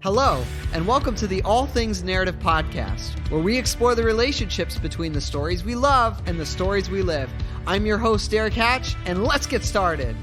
Hello, and welcome to the All Things Narrative podcast, where we explore the relationships between the stories we love and the stories we live. I'm your host, Derek Hatch, and let's get started.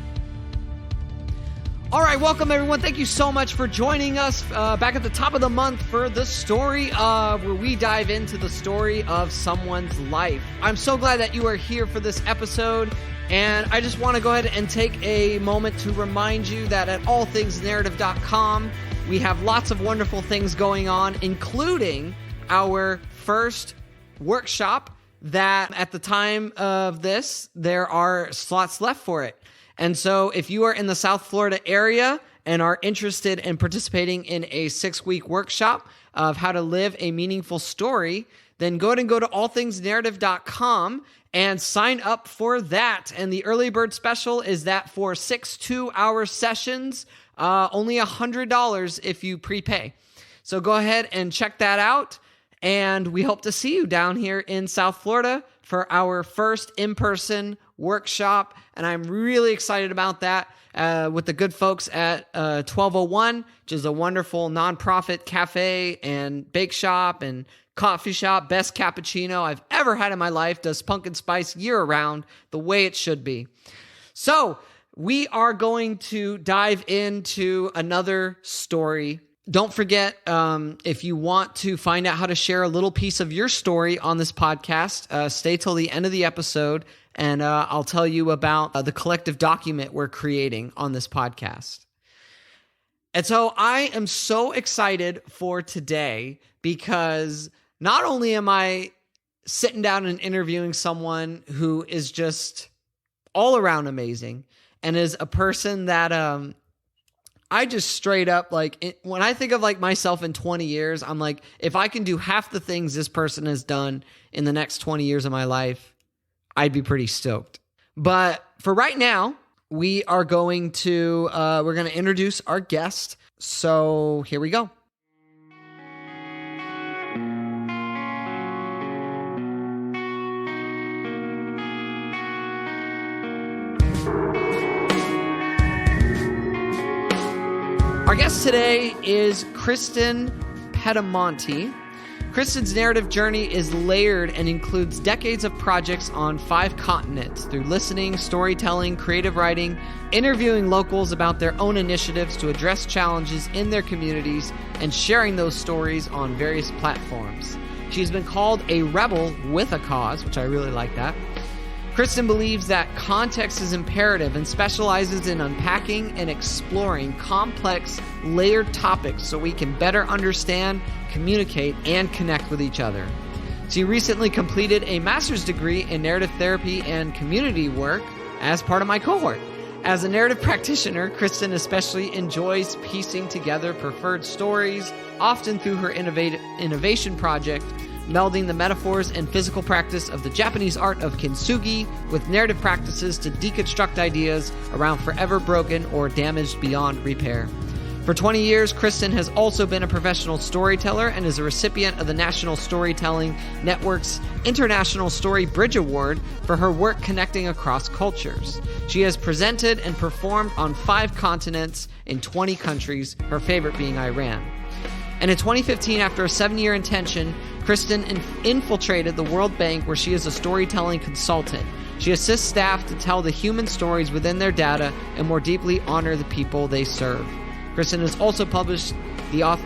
All right, welcome everyone. Thank you so much for joining us back at the top of the month for the story of, where we dive into the story of someone's life. I'm so glad that you are here for this episode, and I just want to go ahead and take a moment to remind you that at allthingsnarrative.com, we have lots of wonderful things going on, including our first workshop that at the time of this, there are slots left for it. And so if you are in the South Florida area and are interested in participating in a 6-week workshop of how to live a meaningful story, then go to allthingsnarrative.com and sign up for that. And the early bird special is that for 6 2-hour sessions, only $100 if you prepay. So go ahead and check that out. And we hope to see you down here in South Florida for our first in-person workshop. And I'm really excited about that with the good folks at 1201, which is a wonderful nonprofit cafe and bake shop and coffee shop. Best cappuccino I've ever had in my life. Does pumpkin spice year-round the way it should be. So we are going to dive into another story. Don't forget, if you want to find out how to share a little piece of your story on this podcast, stay till the end of the episode, and I'll tell you about the collective document we're creating on this podcast. And so I am so excited for today because not only am I sitting down and interviewing someone who is just all around amazing and is a person that I just straight up, when I think of myself in 20 years, I'm like, if I can do half the things this person has done in the next 20 years of my life, I'd be pretty stoked. But for right now, we are going to, we're going to introduce our guest. So here we go. Our guest today is Kristin Pedemonti. Kristin's narrative journey is layered and includes decades of projects on 5 continents through listening, storytelling, creative writing, interviewing locals about their own initiatives to address challenges in their communities, and sharing those stories on various platforms. She's been called a rebel with a cause, which I really like that. Kristin believes that context is imperative and specializes in unpacking and exploring complex, layered topics so we can better understand, communicate, and connect with each other. She recently completed a master's degree in narrative therapy and community work as part of my cohort. As a narrative practitioner, Kristin especially enjoys piecing together preferred stories, often through her innovation project, melding the metaphors and physical practice of the Japanese art of Kintsugi with narrative practices to deconstruct ideas around forever broken or damaged beyond repair. For 20 years, Kristin has also been a professional storyteller and is a recipient of the National Storytelling Network's International StoryBridge Award for her work connecting across cultures. She has presented and performed on 5 continents in 20 countries, her favorite being Iran. And in 2015, after a 7-year intention, Kristin infiltrated the World Bank, where she is a storytelling consultant. She assists staff to tell the human stories within their data and more deeply honor the people they serve. Kristin has also published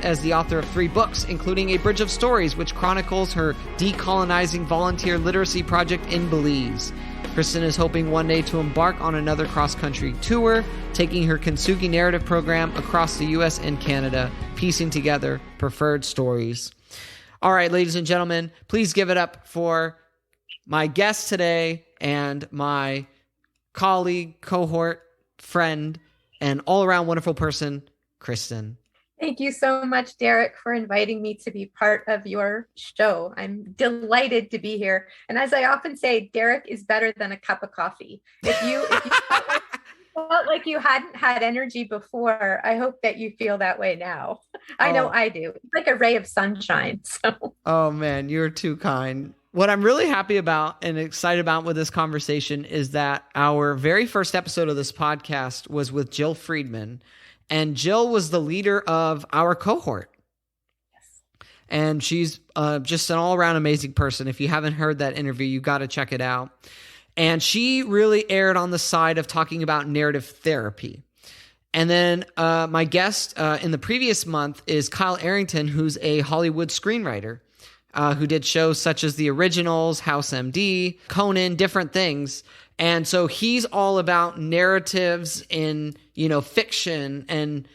as the author of 3 books, including A Bridge of Stories, which chronicles her De-Colonizing volunteer literacy project in Belize. Kristin is hoping one day to embark on another cross-country tour, taking her Kintsugi Narrative program across the U.S. and Canada, piecing together preferred stories. All right, ladies and gentlemen, please give it up for my guest today and my colleague, cohort, friend, and all-around wonderful person, Kristin. Thank you so much, Derek, for inviting me to be part of your show. I'm delighted to be here. And as I often say, Derek is better than a cup of coffee. If you felt like you hadn't had energy before, I hope that you feel that way now. I know I do. It's like a ray of sunshine. So. Oh, man, you're too kind. What I'm really happy about and excited about with this conversation is that our very first episode of this podcast was with Jill Friedman. And Jill was the leader of our cohort. And she's just an all-around amazing person. If you haven't heard that interview, you got to check it out. And she really erred on the side of talking about narrative therapy. And then my guest in the previous month is Kyle Arrington, who's a Hollywood screenwriter who did shows such as The Originals, House MD, Conan, different things. And so he's all about narratives in, fiction and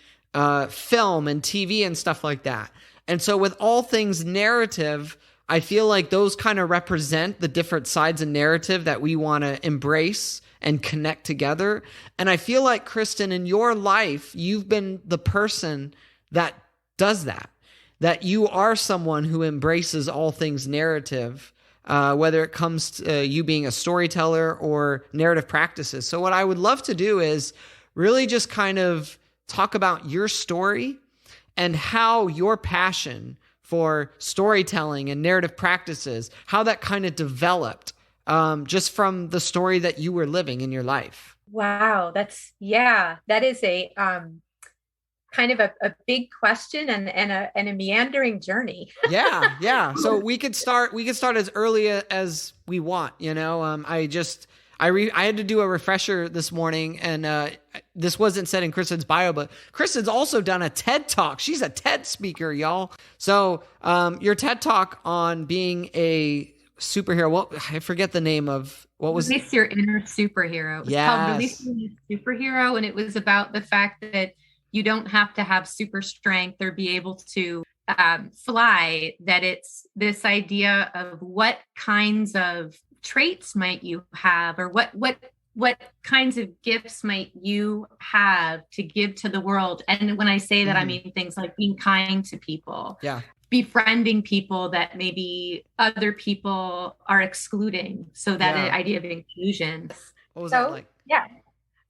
film and TV and stuff like that. And so with all things narrative, I feel like those kind of represent the different sides of narrative that we want to embrace and connect together. And I feel like, Kristin, in your life, you've been the person that does that you are someone who embraces all things narrative, whether it comes to you being a storyteller or narrative practices. So what I would love to do is really just kind of talk about your story and how your passion for storytelling and narrative practices, how that kind of developed just from the story that you were living in your life. Wow, that is a kind of a big question and a meandering journey. Yeah. So we could start as early as we want. I had to do a refresher this morning, and this wasn't said in Kristin's bio, but Kristin's also done a TED Talk. She's a TED speaker, y'all. So your TED Talk on being a superhero, I forget the name of, what was Release Your Inner Superhero. It was called Release Your Inner Superhero, and it was about the fact that you don't have to have super strength or be able to fly, that it's this idea of what kinds of traits might you have, or what kinds of gifts might you have to give to the world. And when I say that, I mean things like being kind to people, befriending people that maybe other people are excluding. So that idea of inclusion. What was that like? Yeah.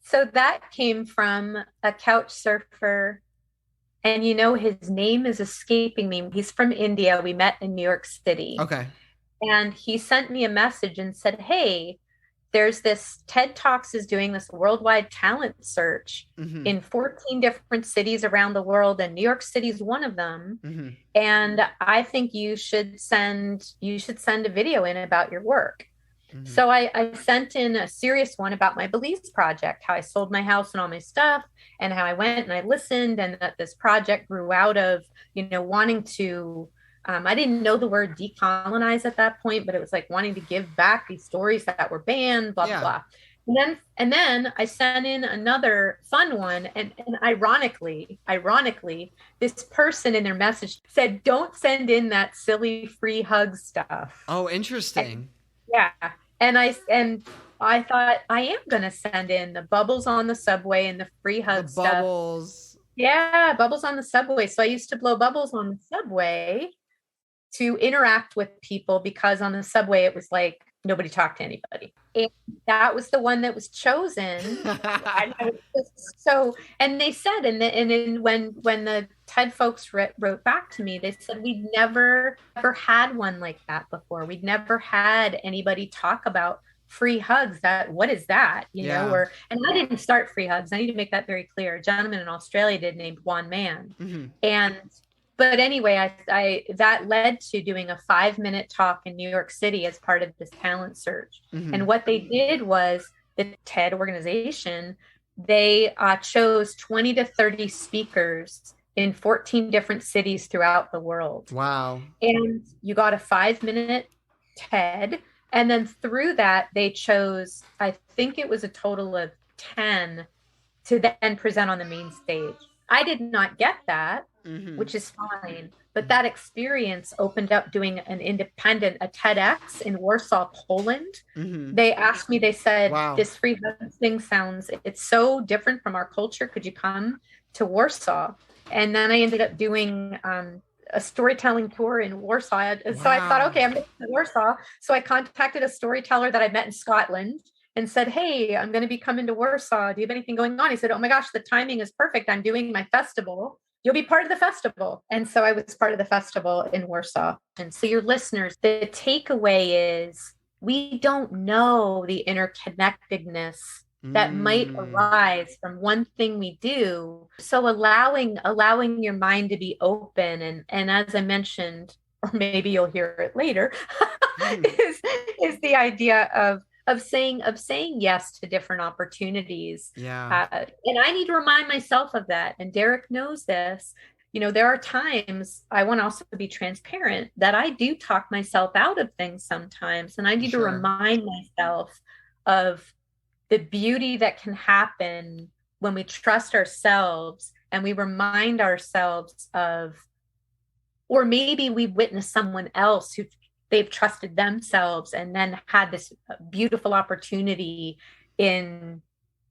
So that came from a couch surfer, and his name is escaping me. He's from India. We met in New York City. Okay. And he sent me a message and said, hey, there's this TED Talks is doing this worldwide talent search in 14 different cities around the world. And New York City is one of them. And I think you should send a video in about your work. So I sent in a serious one about my Belize project, how I sold my house and all my stuff, and how I went and I listened, and that this project grew out of, wanting to, I didn't know the word decolonize at that point, but it was like wanting to give back these stories that were banned, blah, blah. And then I sent in another fun one. And ironically, this person in their message said, don't send in that silly free hug stuff. Oh, interesting. And I thought, I am going to send in the bubbles on the subway and the free hug stuff. Bubbles. Yeah, bubbles on the subway. So I used to blow bubbles on the subway to interact with people, because on the subway, it was like nobody talked to anybody. And that was the one that was chosen. And they said, and then when the TED folks wrote back to me, they said, we'd never ever had one like that before. We'd never had anybody talk about free hugs. What is that? And I didn't start free hugs. I need to make that very clear. A gentleman in Australia did, named Juan Man. But anyway, I that led to doing a 5-minute talk in New York City as part of this talent search. And what they did was, the TED organization, they chose 20 to 30 speakers in 14 different cities throughout the world. Wow. And you got a 5-minute TED. And then through that, they chose, I think it was a total of 10 to then present on the main stage. I did not get that, which is fine. But that experience opened up doing a TEDx in Warsaw, Poland. They asked me, they said, wow, this free hug thing it's so different from our culture. Could you come to Warsaw? And then I ended up doing a storytelling tour in Warsaw. So I thought, okay, I'm going to Warsaw. So I contacted a storyteller that I met in Scotland and said, hey, I'm going to be coming to Warsaw. Do you have anything going on? He said, oh my gosh, the timing is perfect. I'm doing my festival. You'll be part of the festival. And so I was part of the festival in Warsaw. And so your listeners, the takeaway is, we don't know the interconnectedness that might Mm. arise from one thing we do. So allowing your mind to be open, and as I mentioned, or maybe you'll hear it later, is the idea of saying yes to different opportunities. Yeah, And I need to remind myself of that. And Derek knows this. There are times I want to also be transparent that I do talk myself out of things sometimes. And I need to sure. remind myself of the beauty that can happen when we trust ourselves and we remind ourselves of, or maybe we witness someone else who they've trusted themselves and then had this beautiful opportunity in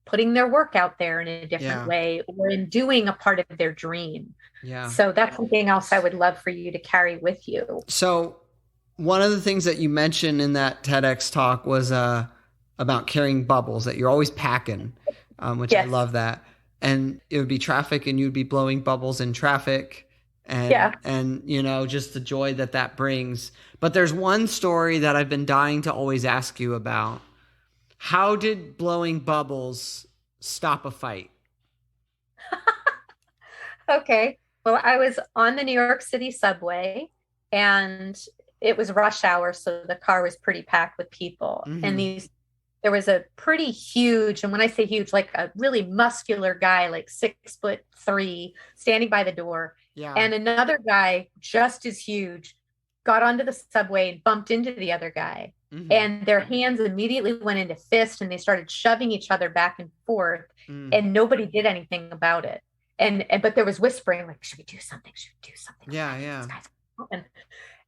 putting their work out there in a different Yeah, way or in doing a part of their dream. yeah. So that's something else I would love for you to carry with you. So one of the things that you mentioned in that TEDx talk was about carrying bubbles, that you're always packing, which I Yes. love that. And it would be traffic and you'd be blowing bubbles in traffic, Yeah. and just the joy that that brings. But there's one story that I've been dying to always ask you about. How did blowing bubbles stop a fight? Okay. Well, I was on the New York City subway and it was rush hour, so the car was pretty packed with people. And Mm-hmm. there was a pretty huge, and when I say huge, like a really muscular guy, like 6'3", standing by the door. Yeah. And another guy, just as huge, got onto the subway and bumped into the other guy. Mm-hmm. And their hands immediately went into fist and they started shoving each other back and forth. Mm. And nobody did anything about it. But there was whispering, like, should we do something? Should we do something? Yeah, yeah.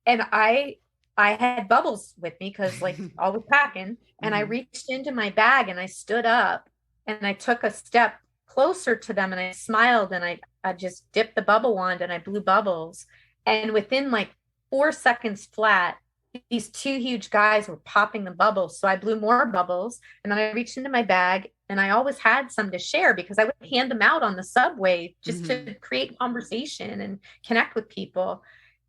And I had bubbles with me because like always packing. And I reached into my bag and I stood up and I took a step closer to them and I smiled and I just dipped the bubble wand and I blew bubbles. And within like 4 seconds flat, these two huge guys were popping the bubbles. So I blew more bubbles and then I reached into my bag and I always had some to share because I would hand them out on the subway just to create conversation and connect with people.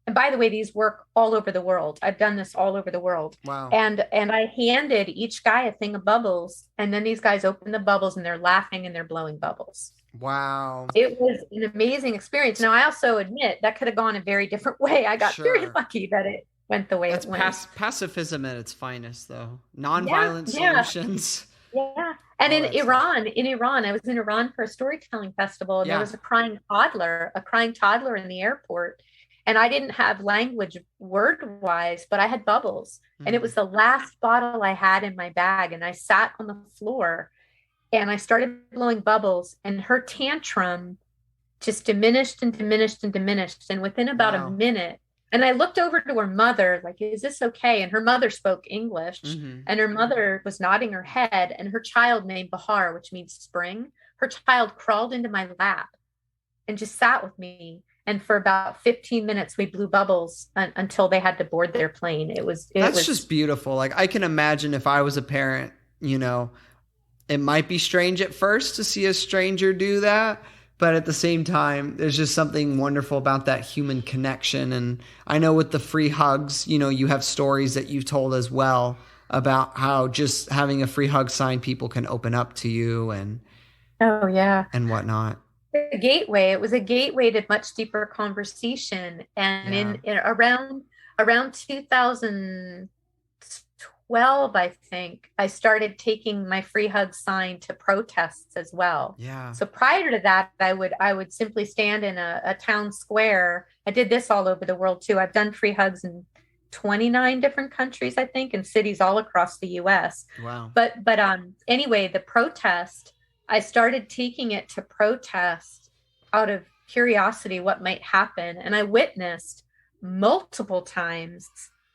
And by the way, these work all over the world. I've done this all over the world. Wow. And I handed each guy a thing of bubbles and then these guys open the bubbles and they're laughing and they're blowing bubbles. Wow. It was an amazing experience. Now, I also admit that could have gone a very different way. I got very lucky that it went the way it went. That's pacifism at its finest, though. Nonviolent solutions. Yeah. And in Iran, I was in Iran for a storytelling festival and there was a crying toddler in the airport. And I didn't have language word-wise, but I had bubbles. And it was the last bottle I had in my bag. And I sat on the floor and I started blowing bubbles and her tantrum just diminished and diminished and diminished. And within about a minute, and I looked over to her mother, like, is this okay? And her mother spoke English and her mother was nodding her head and her child named Bahar, which means spring, her child crawled into my lap and just sat with me. And for about 15 minutes, we blew bubbles until they had to board their plane. That's just beautiful. Like, I can imagine if I was a parent, it might be strange at first to see a stranger do that. But at the same time, there's just something wonderful about that human connection. And I know with the free hugs, you have stories that you've told as well about how just having a free hug sign, people can open up to you and whatnot. It was a gateway to much deeper conversation. And in around 2012, I think, I started taking my free hug sign to protests as well. Yeah. So prior to that, I would simply stand in a town square. I did this all over the world too. I've done free hugs in 29 different countries, I think, and cities all across the US. Wow. But anyway, the protest, I started taking it to protest out of curiosity what might happen. And I witnessed multiple times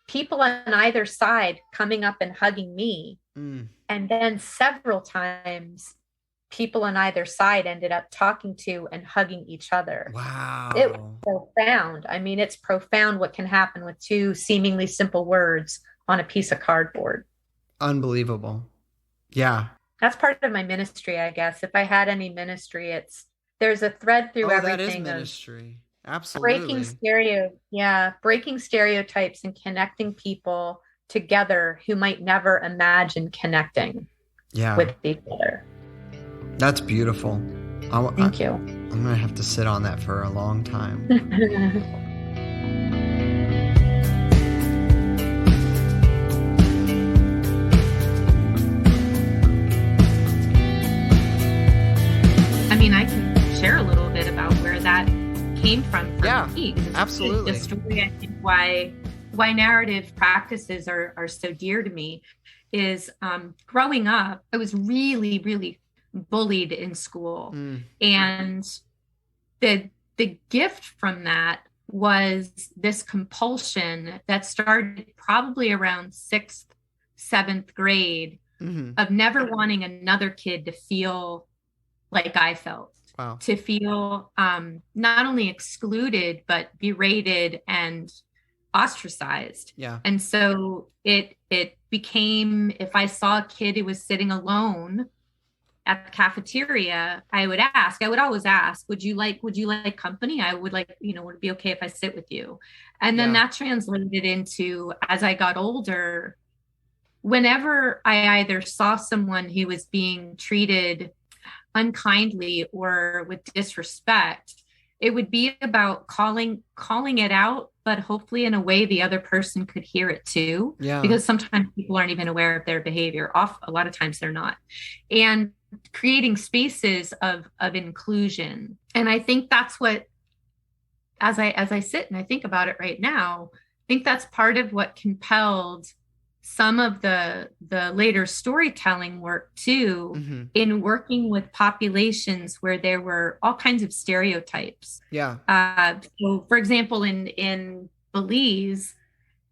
people on either side coming up and hugging me. And then several times people on either side ended up talking to and hugging each other. Wow. It was profound. I mean, it's profound what can happen with two seemingly simple words on a piece of cardboard. Unbelievable. Yeah. That's part of my ministry, I guess. If I had any ministry, there's a thread through everything. That is ministry. Absolutely. Breaking stereotypes and connecting people together who might never imagine connecting. Yeah. with each other. That's beautiful. Thank you. I'm going to have to sit on that for a long time. I mean, I can share a little bit about where that came from for me. Absolutely. The story, I think, why narrative practices are so dear to me is growing up, I was really, really bullied in school. And the gift from that was this compulsion that started probably around 6th, 7th grade of never wanting another kid to feel like I felt. Wow. To feel not only excluded, but berated and ostracized. Yeah. And so it became, if I saw a kid who was sitting alone at the cafeteria, I would always ask, would you like company? I would like, would it be okay if I sit with you? And then that translated into, as I got older, whenever I either saw someone who was being treated unkindly or with disrespect, it would be about calling it out, but hopefully in a way the other person could hear it too. Yeah. Because sometimes people aren't even aware of their behavior. A lot of times they're not. And creating spaces of inclusion. And I think that's what, as I sit and I think about it right now, I think that's part of what compelled some of the later storytelling work too, in working with populations where there were all kinds of stereotypes. Yeah. So for example, in Belize,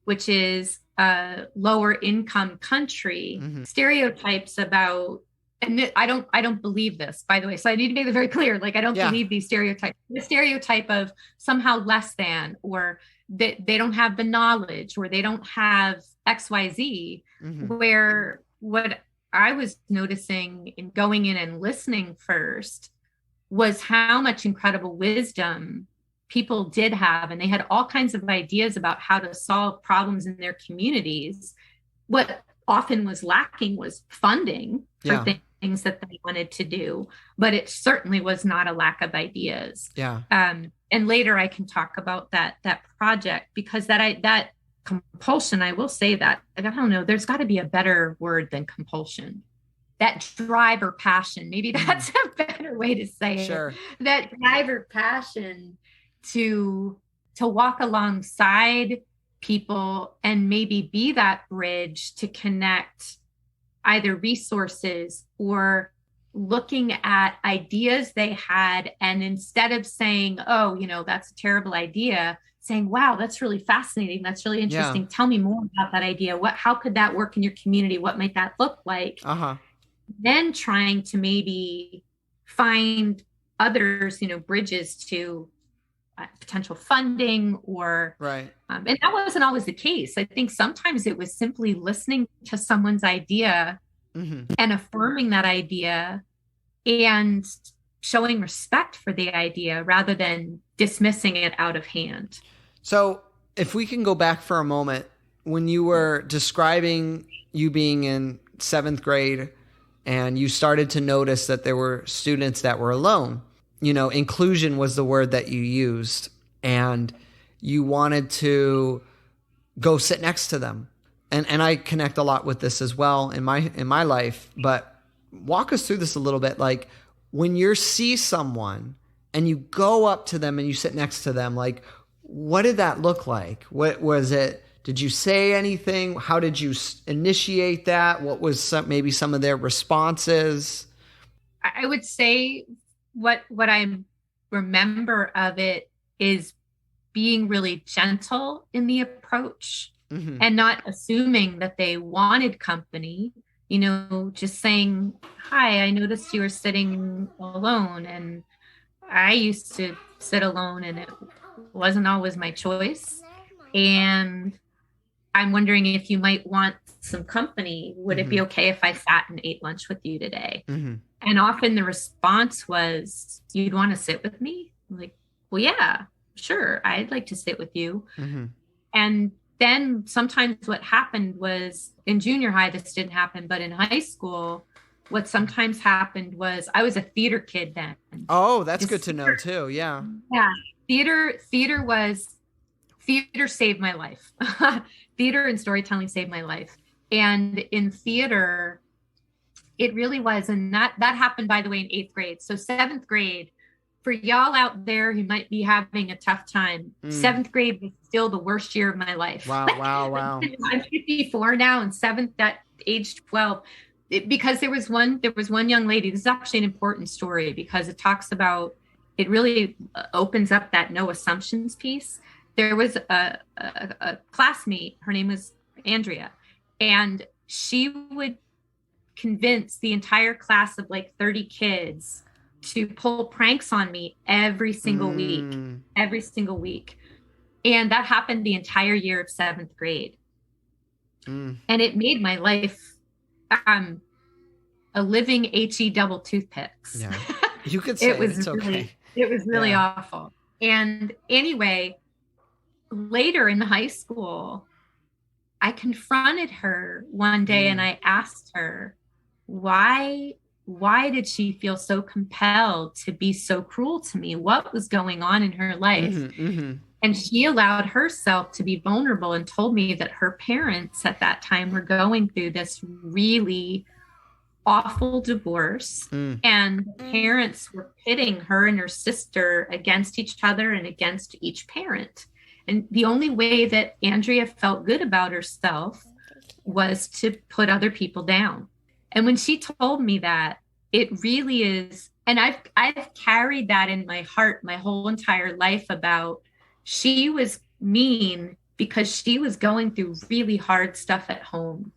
which is a lower income country, stereotypes about, and I don't believe this, by the way, so I need to make it very clear. Like, I don't believe these stereotypes. The stereotype of somehow less than, or that they don't have the knowledge, or they don't have XYZ, where what I was noticing in going in and listening first was how much incredible wisdom people did have. And they had all kinds of ideas about how to solve problems in their communities. What often was lacking was funding for things that they wanted to do, but it certainly was not a lack of ideas. Yeah. And later I can talk about that project, because that compulsion, I will say that, I don't know, there's got to be a better word than compulsion. That drive or passion, maybe that's a better way to say it. Sure. That drive or passion to walk alongside people and maybe be that bridge to connect either resources or looking at ideas they had. And instead of saying, oh, that's a terrible idea, saying, wow, that's really fascinating. That's really interesting. Yeah. Tell me more about that idea. How could that work in your community? What might that look like? Then trying to maybe find others, bridges to potential funding or, right. And that wasn't always the case. I think sometimes it was simply listening to someone's idea and affirming that idea and showing respect for the idea rather than dismissing it out of hand. So if we can go back for a moment, when you were describing you being in 7th grade and you started to notice that there were students that were alone, inclusion was the word that you used, and you wanted to go sit next to them. And I connect a lot with this as well in my life, but walk us through this a little bit. Like, when you see someone and you go up to them and you sit next to them, like, what did that look like? What was it? Did you say anything? How did you initiate that? What was maybe some of their responses? I would say what I remember of it is being really gentle in the approach and not assuming that they wanted company, just saying, hi, I noticed you were sitting alone, and I used to sit alone and it wasn't always my choice. And I'm wondering if you might want some company. Would it be okay if I sat and ate lunch with you today? And often the response was, you'd want to sit with me? I'm like, well, yeah, sure. I'd like to sit with you. And then sometimes what happened was, in junior high, this didn't happen, but in high school, what sometimes happened was I was a theater kid then. Oh, that's good to know too. Yeah. Yeah. Theater saved my life. Theater and storytelling saved my life. And in theater, it really was. And that happened, by the way, in 8th grade. So 7th grade, for y'all out there who might be having a tough time, 7th grade was still the worst year of my life. Wow. I'm 54 now, and at age 12, because there was one young lady. This is actually an important story because it really opens up that no assumptions piece. There was a classmate, her name was Andrea, and she would convince the entire class of like 30 kids to pull pranks on me every single week. And that happened the entire year of 7th grade. And it made my life a living HE double toothpicks. Yeah. You could say it's okay. It was really awful. And anyway, later in high school, I confronted her one day and I asked her, why did she feel so compelled to be so cruel to me? What was going on in her life? And she allowed herself to be vulnerable and told me that her parents at that time were going through this really awful divorce, and parents were pitting her and her sister against each other and against each parent. And the only way that Andrea felt good about herself was to put other people down. And when she told me that, it really is, and I've carried that in my heart my whole entire life, about she was mean because she was going through really hard stuff at home.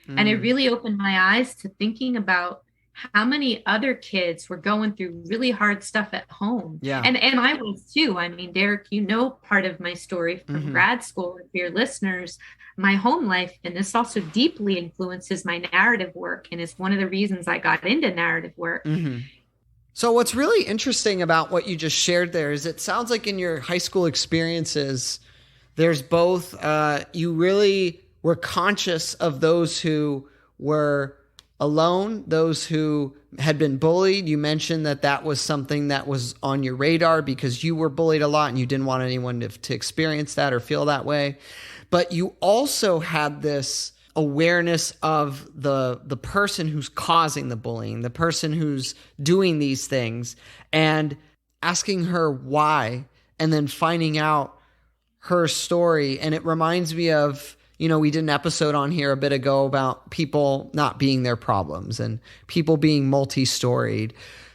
And it really opened my eyes to thinking about how many other kids were going through really hard stuff at home. Yeah. And I was too. I mean, Derek, you know, part of my story from grad school, and for your listeners, my home life. And this also deeply influences my narrative work and is one of the reasons I got into narrative work. So what's really interesting about what you just shared there is it sounds like in your high school experiences, there's both, you really were conscious of those who were alone, those who had been bullied. You mentioned that was something that was on your radar because you were bullied a lot and you didn't want anyone to experience that or feel that way. But you also had this awareness of the person who's causing the bullying, the person who's doing these things, and asking her why, and then finding out her story. And it reminds me of, you know, we did an episode on here a bit ago about people not being their problems and people being multi-storied.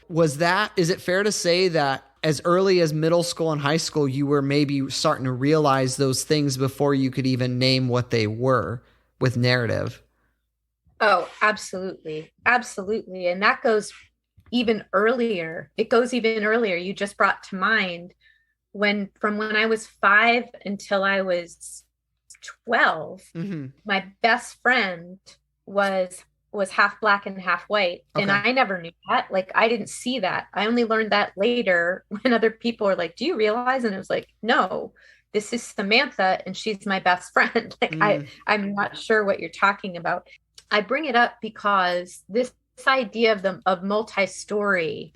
Is it fair to say that as early as middle school and high school, you were maybe starting to realize those things before you could even name what they were with narrative? Oh, absolutely. Absolutely. And that goes even earlier. You just brought to mind from when I was 5 until I was 12, my best friend was half Black and half white. Okay. And I never knew that. Like, I didn't see that. I only learned that later when other people were like, do you realize? And it was like, no, this is Samantha and she's my best friend. Like, I'm not sure what you're talking about. I bring it up because this idea of multi-story,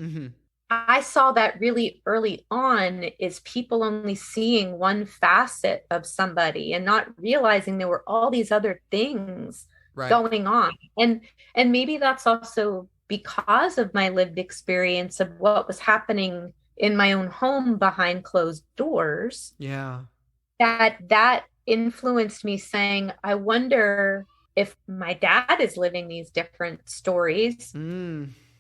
I saw that really early on, is people only seeing one facet of somebody and not realizing there were all these other things going on. And maybe that's also because of my lived experience of what was happening in my own home behind closed doors. Yeah. That influenced me saying, I wonder if my dad is living these different stories.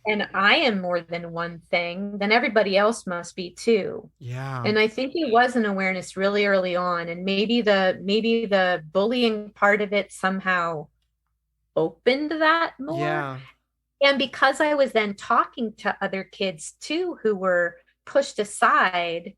And I am more than one thing, then everybody else must be too. Yeah. And I think it was an awareness really early on. And maybe the bullying part of it somehow opened that more. Yeah. And because I was then talking to other kids too, who were pushed aside,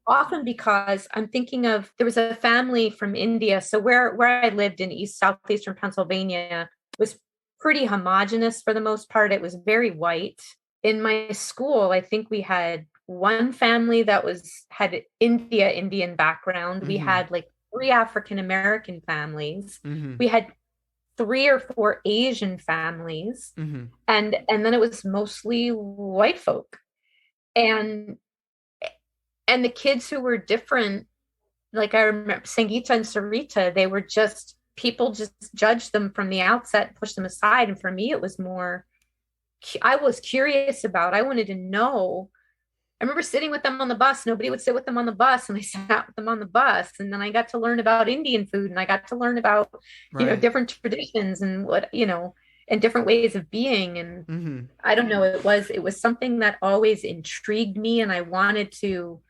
often because I'm thinking of, there was a family from India. So where I lived in southeastern Pennsylvania was pretty homogenous for the most part. It was very white. In my school, I think we had one family that had Indian background. We had like 3 African American families. We had 3 or 4 Asian families, and then it was mostly white folk. And the kids who were different, like I remember Sangeeta and Sarita, they were just, people just judged them from the outset, pushed them aside. And for me, it was more, I was curious about, I wanted to know. I remember sitting with them on the bus. Nobody would sit with them on the bus, and I sat with them on the bus. And then I got to learn about Indian food, and I got to learn about, different traditions and and different ways of being. And I don't know, it was something that always intrigued me, and I wanted to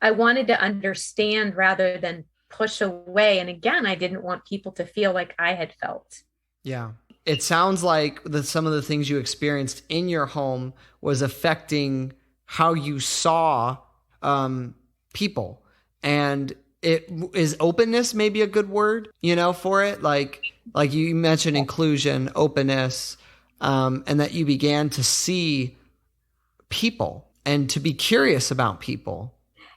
understand rather than push away. And again, I didn't want people to feel like I had felt. Yeah. It sounds like some of the things you experienced in your home was affecting how you saw people. And is openness maybe a good word, for it? Like you mentioned inclusion, openness, and that you began to see people and to be curious about people.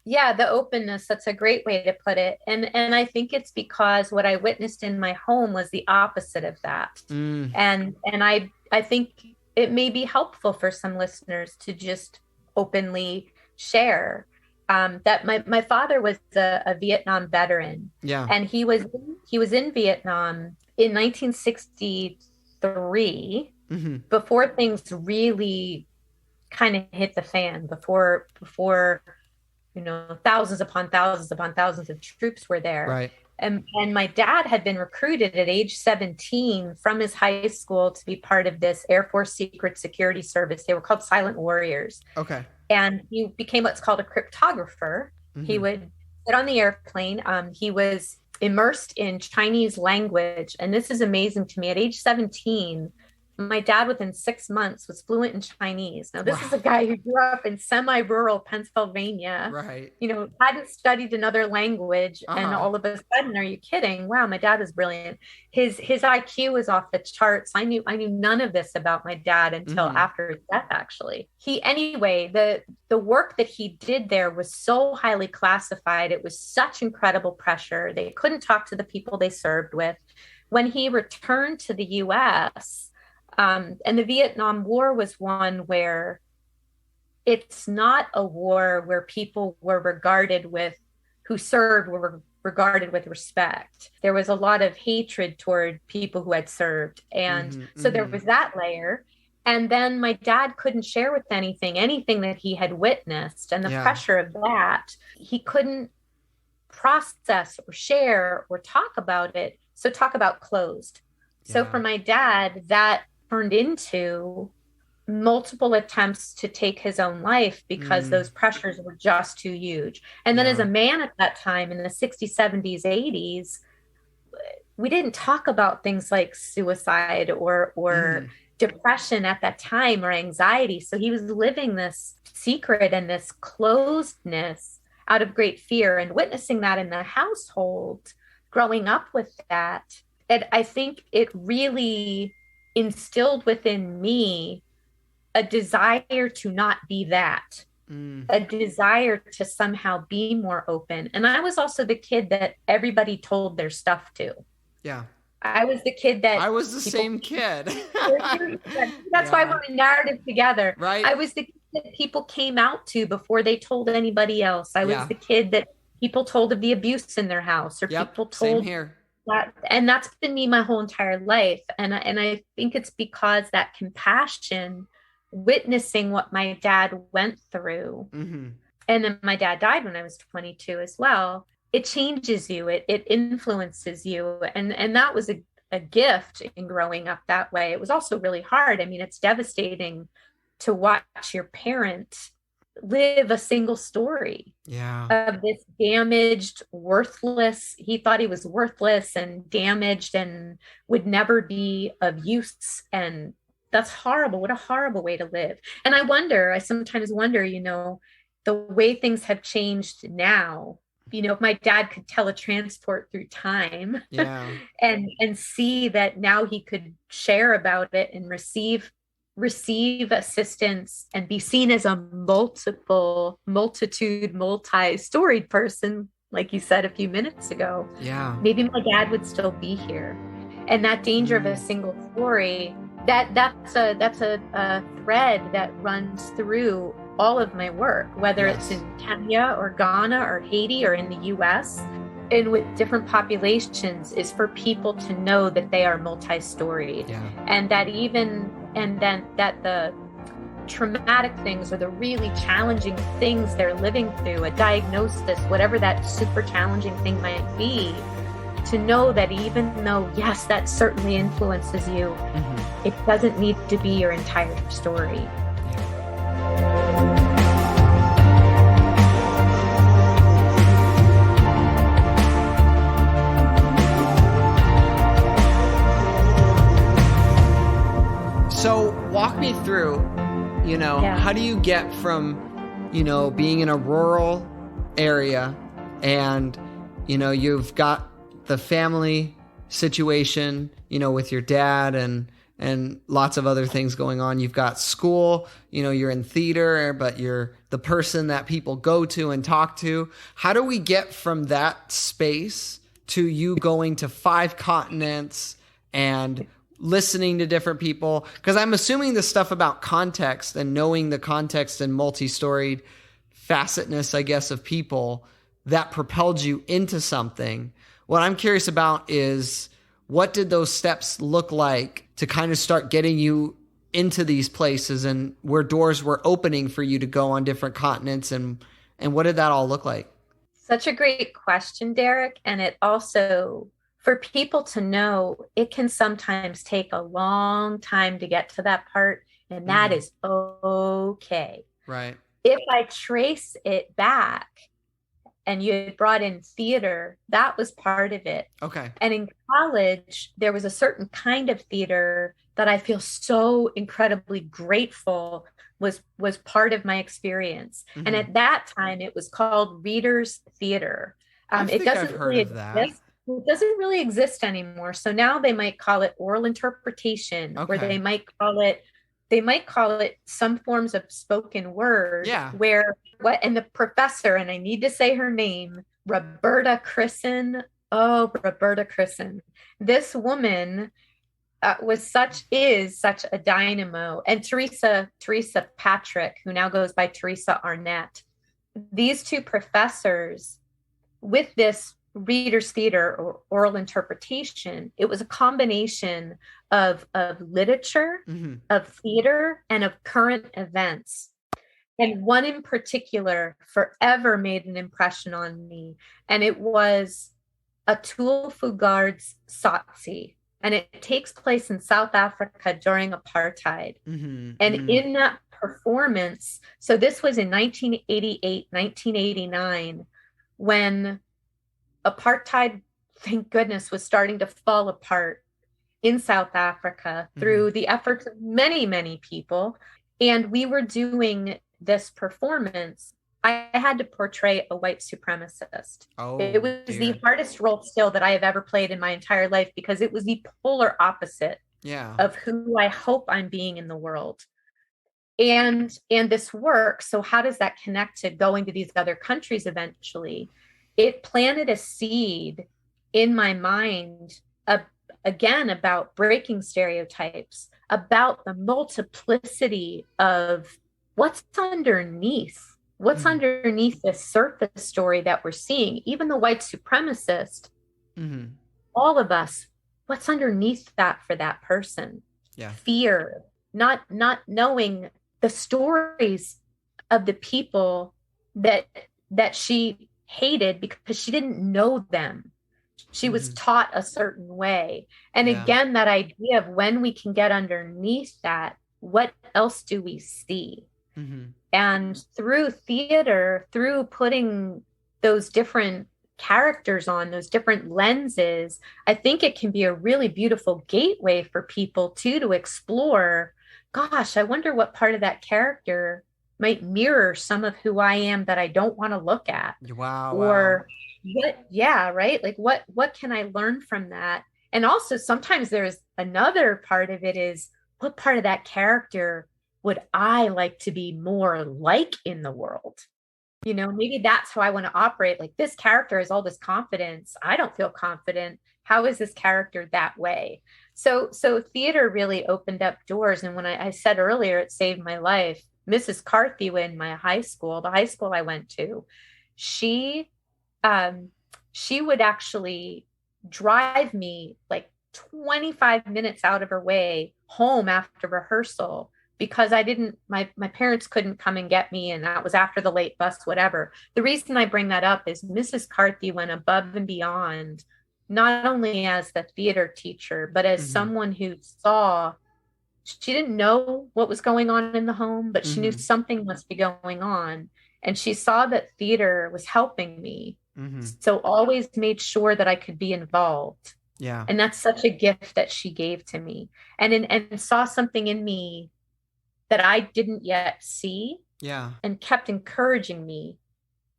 Yeah, the openness, that's a great way to put it. And I think it's because what I witnessed in my home was the opposite of that. And I think it may be helpful for some listeners to just openly share that my father was a Vietnam veteran. Yeah. And he was in Vietnam in 1963, before things really kind of hit the fan, before thousands upon thousands of troops were there. Right. And my dad had been recruited at age 17 from his high school to be part of this Air Force Secret Security Service. They were called Silent Warriors. Okay. And he became what's called a cryptographer. He would sit on the airplane. He was immersed in Chinese language. And this is amazing to me. At age 17, my dad, within 6 months, was fluent in Chinese. Now, this is a guy who grew up in semi-rural Pennsylvania, right? Hadn't studied another language, and all of a sudden, are you kidding? Wow, my dad was brilliant. His IQ was off the charts. I knew none of this about my dad until after his death. Actually, the work that he did there was so highly classified. It was such incredible pressure. They couldn't talk to the people they served with. When he returned to the U.S. And the Vietnam War was one where it's not a war where people were regarded with respect. There was a lot of hatred toward people who had served. And so there was that layer. And then my dad couldn't share with anything that he had witnessed. And the pressure of that, he couldn't process or share or talk about it. So talk about closed. So for my dad, that turned into multiple attempts to take his own life because those pressures were just too huge. And then as a man at that time in the 60s, 70s, 80s, we didn't talk about things like suicide or depression at that time, or anxiety. So he was living this secret and this closedness out of great fear, and witnessing that in the household, growing up with that. And I think it really instilled within me a desire to not be that, a desire to somehow be more open. And I was also the kid that everybody told their stuff to. Yeah. I was the kid that... I was the same kid. That's why we're in narrative together. Right. I was the kid that people came out to before they told anybody else. I was the kid that people told of the abuse in their house, or people told... Same here. And that's been me my whole entire life. And I think it's because that compassion, witnessing what my dad went through, and then my dad died when I was 22 as well, it changes you, it influences you. And that was a gift in growing up that way. It was also really hard. I mean, it's devastating to watch your parent live a single story of this damaged, worthless. He thought he was worthless and damaged and would never be of use. And that's horrible. What a horrible way to live. And I sometimes wonder, the way things have changed now, if my dad could teletransport through time and see that now he could share about it and receive assistance and be seen as a multi-storied person, like you said a few minutes ago. Yeah. Maybe my dad would still be here. And that danger of a single story, that's a thread that runs through all of my work, whether it's in Kenya or Ghana or Haiti or in the US, and with different populations, is for people to know that they are multi-storied, and that that the traumatic things or the really challenging things they're living through, a diagnosis, whatever that super challenging thing might be, to know that even though, yes, that certainly influences you, it doesn't need to be your entire story. So walk me through, how do you get from, being in a rural area and, you've got the family situation, with your dad and lots of other things going on. You've got school, you're in theater, but you're the person that people go to and talk to. How do we get from that space to you going to 5 continents and listening to different people? Because I'm assuming the stuff about context and knowing the context and multi-storied facetness, I guess, of people that propelled you into something. What I'm curious about is, what did those steps look like to kind of start getting you into these places, and where doors were opening for you to go on different continents, and what did that all look like? Such a great question, Derek. And it also, for people to know, it can sometimes take a long time to get to that part, and that is okay. Right. If I trace it back, and you had brought in theater, that was part of it. Okay. And in college, there was a certain kind of theater that I feel so incredibly grateful was part of my experience. And at that time, it was called Readers Theater. It doesn't really exist. It doesn't really exist anymore. So now they might call it oral interpretation, or they might call it some forms of spoken word, and the professor, and I need to say her name, Roberta Kristin. Oh, Roberta Kristin. This woman is such a dynamo. And Teresa Patrick, who now goes by Teresa Arnett. These two professors, with this readers theater or oral interpretation, it was a combination of literature, of theater, and of current events. And one in particular forever made an impression on me. And it was Atul Fugard's Satsi. And it takes place in South Africa during apartheid. And in that performance, so this was in 1988, 1989, when apartheid, thank goodness, was starting to fall apart in South Africa through the efforts of many, many people. And we were doing this performance. I had to portray a white supremacist. It was the hardest role still that I have ever played in my entire life, because it was the polar opposite of who I hope I'm being in the world. And this work, so how does that connect to going to these other countries eventually? It planted a seed in my mind, again, about breaking stereotypes, about the multiplicity of what's underneath this surface story that we're seeing. Even the white supremacist, all of us, what's underneath that for that person? Fear, not knowing the stories of the people that she hated because she didn't know them. She was taught a certain way. And again, that idea of when we can get underneath that, what else do we see? And through theater, through putting those different characters on, those different lenses, I think it can be a really beautiful gateway for people to explore, gosh, I wonder what part of that character might mirror some of who I am that I don't want to look at. Or right? Like what can I learn from that? And also sometimes there's another part of it is, what part of that character would I like to be more like in the world? maybe that's how I want to operate. Like, this character has all this confidence. I don't feel confident. How is this character that way? So theater really opened up doors. And when I said earlier, it saved my life. Mrs. Carthy, in my high school, the high school I went to, she would actually drive me like 25 minutes out of her way home after rehearsal, because my parents couldn't come and get me, and that was after the late bus, whatever. The reason I bring that up is Mrs. Carthy went above and beyond, not only as the theater teacher, but as someone who saw, she didn't know what was going on in the home, but she knew something must be going on. And she saw that theater was helping me. So always made sure that I could be involved. Yeah. And that's such a gift that she gave to me, and saw something in me that I didn't yet see. Yeah. And kept encouraging me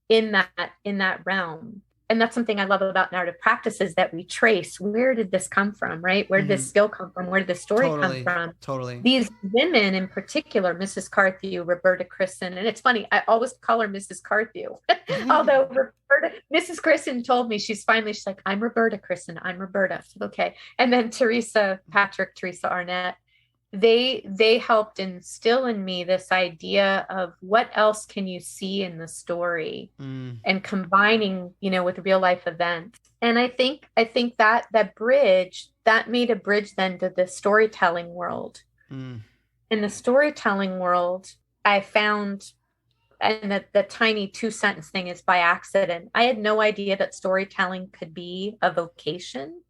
in that realm. And that's something I love about narrative practices, that we trace, where did this come from, right? Where did this skill come from? Where did this story come from? Totally. These women in particular, Mrs. Carthew, Roberta Kristin, and it's funny, I always call her Mrs. Carthew. Although Mrs. Kristin told me, she's like, I'm Roberta Kristin, I'm Roberta. I said, okay. And then Teresa Arnett, they helped instill in me this idea of what else can you see in the story, and combining, with real life events. And I think that bridge, that made a bridge then to the storytelling world. In the storytelling world, I found, and the tiny 2-sentence thing is by accident. I had no idea that storytelling could be a vocation.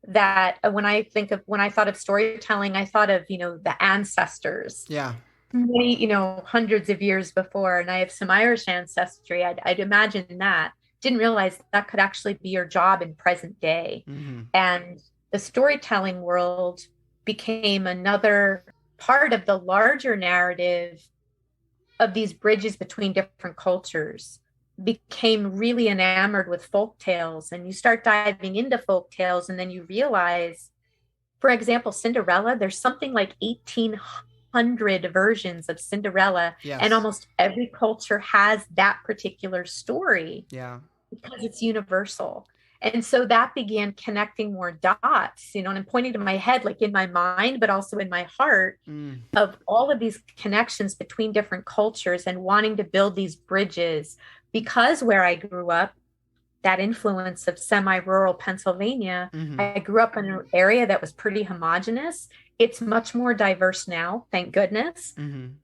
That when I thought of storytelling, I thought of, the ancestors. Yeah. Many, hundreds of years before. And I have some Irish ancestry. I'd imagine that. Didn't realize that could actually be your job in present day. And the storytelling world became another part of the larger narrative of these bridges between different cultures. Became really enamored with folk tales, and you start diving into folk tales, and then you realize, for example, Cinderella, there's something like 1,800 versions of Cinderella. Yes. And almost every culture has that particular story. Yeah. Because it's universal. And so that began connecting more dots, and I'm pointing to my head, like in my mind, but also in my heart, of all of these connections between different cultures, and wanting to build these bridges. Because where I grew up, that influence of semi-rural Pennsylvania, I grew up in an area that was pretty homogenous. It's much more diverse now, thank goodness.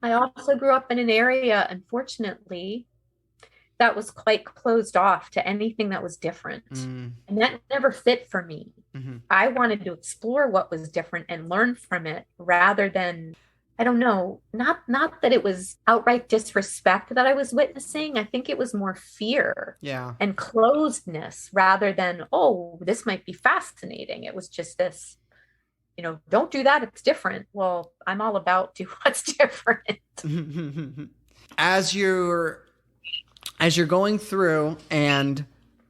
I also grew up in an area, unfortunately, that was quite closed off to anything that was different. And that never fit for me. I wanted to explore what was different and learn from it, rather than, I don't know, not that it was outright disrespect that I was witnessing. I think it was more fear and closedness, rather than, oh, this might be fascinating. It was just this, don't do that, it's different. Well, I'm all about do what's different. As you're going through and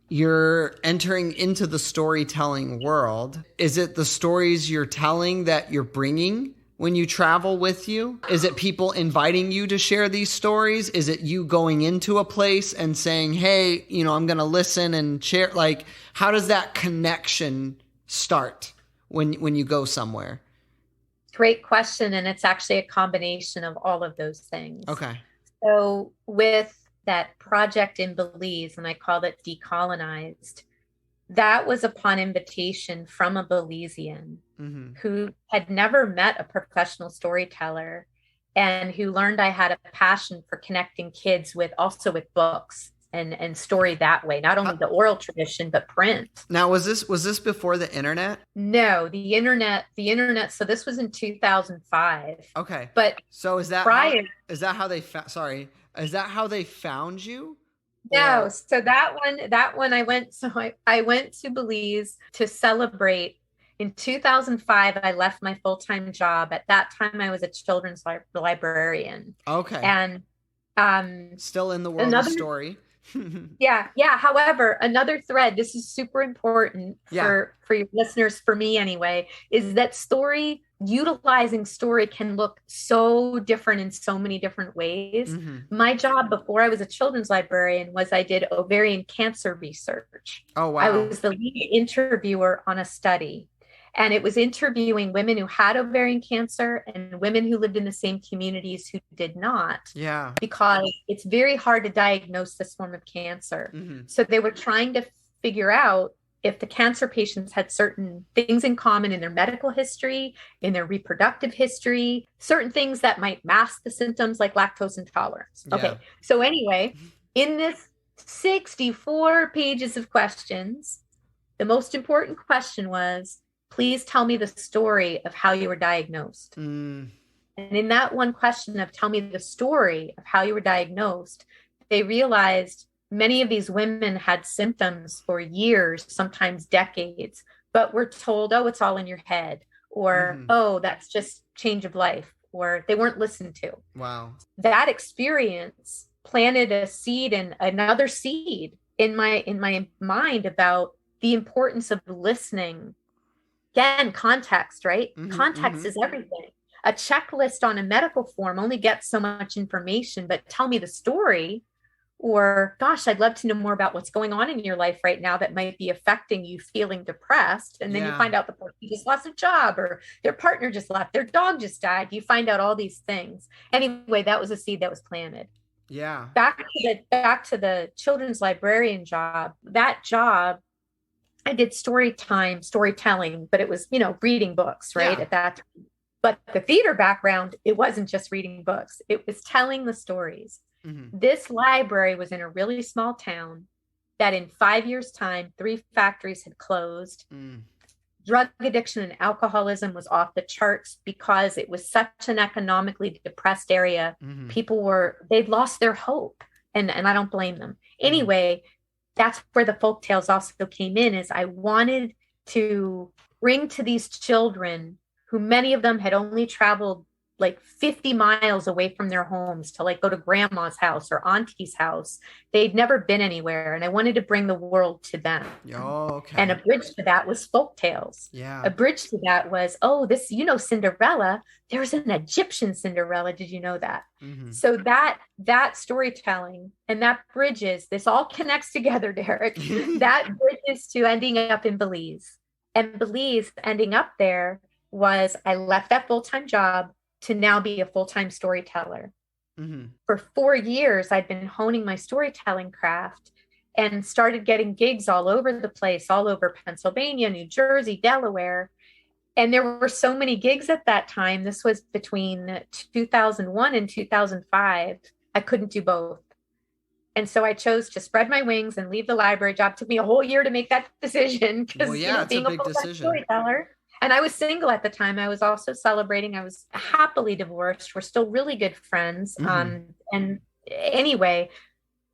you're entering into the storytelling world, is it the stories you're telling that you're bringing when you travel with you? Is it people inviting you to share these stories? Is it you going into a place and saying, hey, I'm going to listen and share? Like, how does that connection start when you go somewhere? Great question. And it's actually a combination of all of those things. Okay. So with that project in Belize, and I called it Decolonized, that was upon invitation from a Belizean who had never met a professional storyteller, and who learned I had a passion for connecting kids with books and story that way, not only the oral tradition, but print. Now, was this before the internet? No, the internet. So this was in 2005. Okay. But so is that how they found you? No. So that one I went to Belize to celebrate. In 2005, I left my full-time job. At that time, I was a children's librarian. Okay. And still in the world of story. Yeah. Yeah. However, another thread, this is super important for your listeners, for me anyway, is that utilizing story can look so different in so many different ways. My job before I was a children's librarian was I did ovarian cancer research. Oh, wow. I was the lead interviewer on a study. And it was interviewing women who had ovarian cancer and women who lived in the same communities who did not. Yeah. Because it's very hard to diagnose this form of cancer. So they were trying to figure out if the cancer patients had certain things in common in their medical history, in their reproductive history, certain things that might mask the symptoms like lactose intolerance. Yeah. Okay. So anyway, in this 64 pages of questions, the most important question was, please tell me the story of how you were diagnosed. And in that one question of tell me the story of how you were diagnosed, they realized many of these women had symptoms for years, sometimes decades, but were told, oh, it's all in your head, or, oh, that's just change of life, or they weren't listened to. Wow. That experience planted a seed and another seed in my mind about the importance of listening. Again, context, right? Context is everything. A checklist on a medical form only gets so much information, but tell me the story, or gosh, I'd love to know more about what's going on in your life right now that might be affecting you feeling depressed. And then you find out the person just lost a job, or their partner just left, their dog just died. You find out all these things. Anyway, that was a seed that was planted. Yeah. Back to the children's librarian job. That job, I did storytelling, but it was, reading books, right? At that time. But the theater background, it wasn't just reading books. It was telling the stories. This library was in a really small town that in 5 years' time, 3 factories had closed. Drug addiction and alcoholism was off the charts because it was such an economically depressed area. People they'd lost their hope. And I don't blame them. Anyway, that's where the folk tales also came in, is I wanted to bring to these children, who many of them had only traveled like 50 miles away from their homes to like go to grandma's house or auntie's house. They'd never been anywhere. And I wanted to bring the world to them. Oh, okay. And a bridge to that was folk tales. Yeah. A bridge to that was, Cinderella, there's an Egyptian Cinderella. Did you know that? So that storytelling and that bridges, this all connects together, Derek. That bridges to ending up in Belize. And Belize, ending up there, was I left that full-time job to now be a full-time storyteller. For 4 years, I'd been honing my storytelling craft and started getting gigs all over the place, all over Pennsylvania, New Jersey, Delaware. And there were so many gigs at that time. This was between 2001 and 2005. I couldn't do both. And so I chose to spread my wings and leave the library job. It took me a whole year to make that decision because being a big decision. Storyteller. And I was single at the time. I was also celebrating. I was happily divorced. We're still really good friends. And anyway,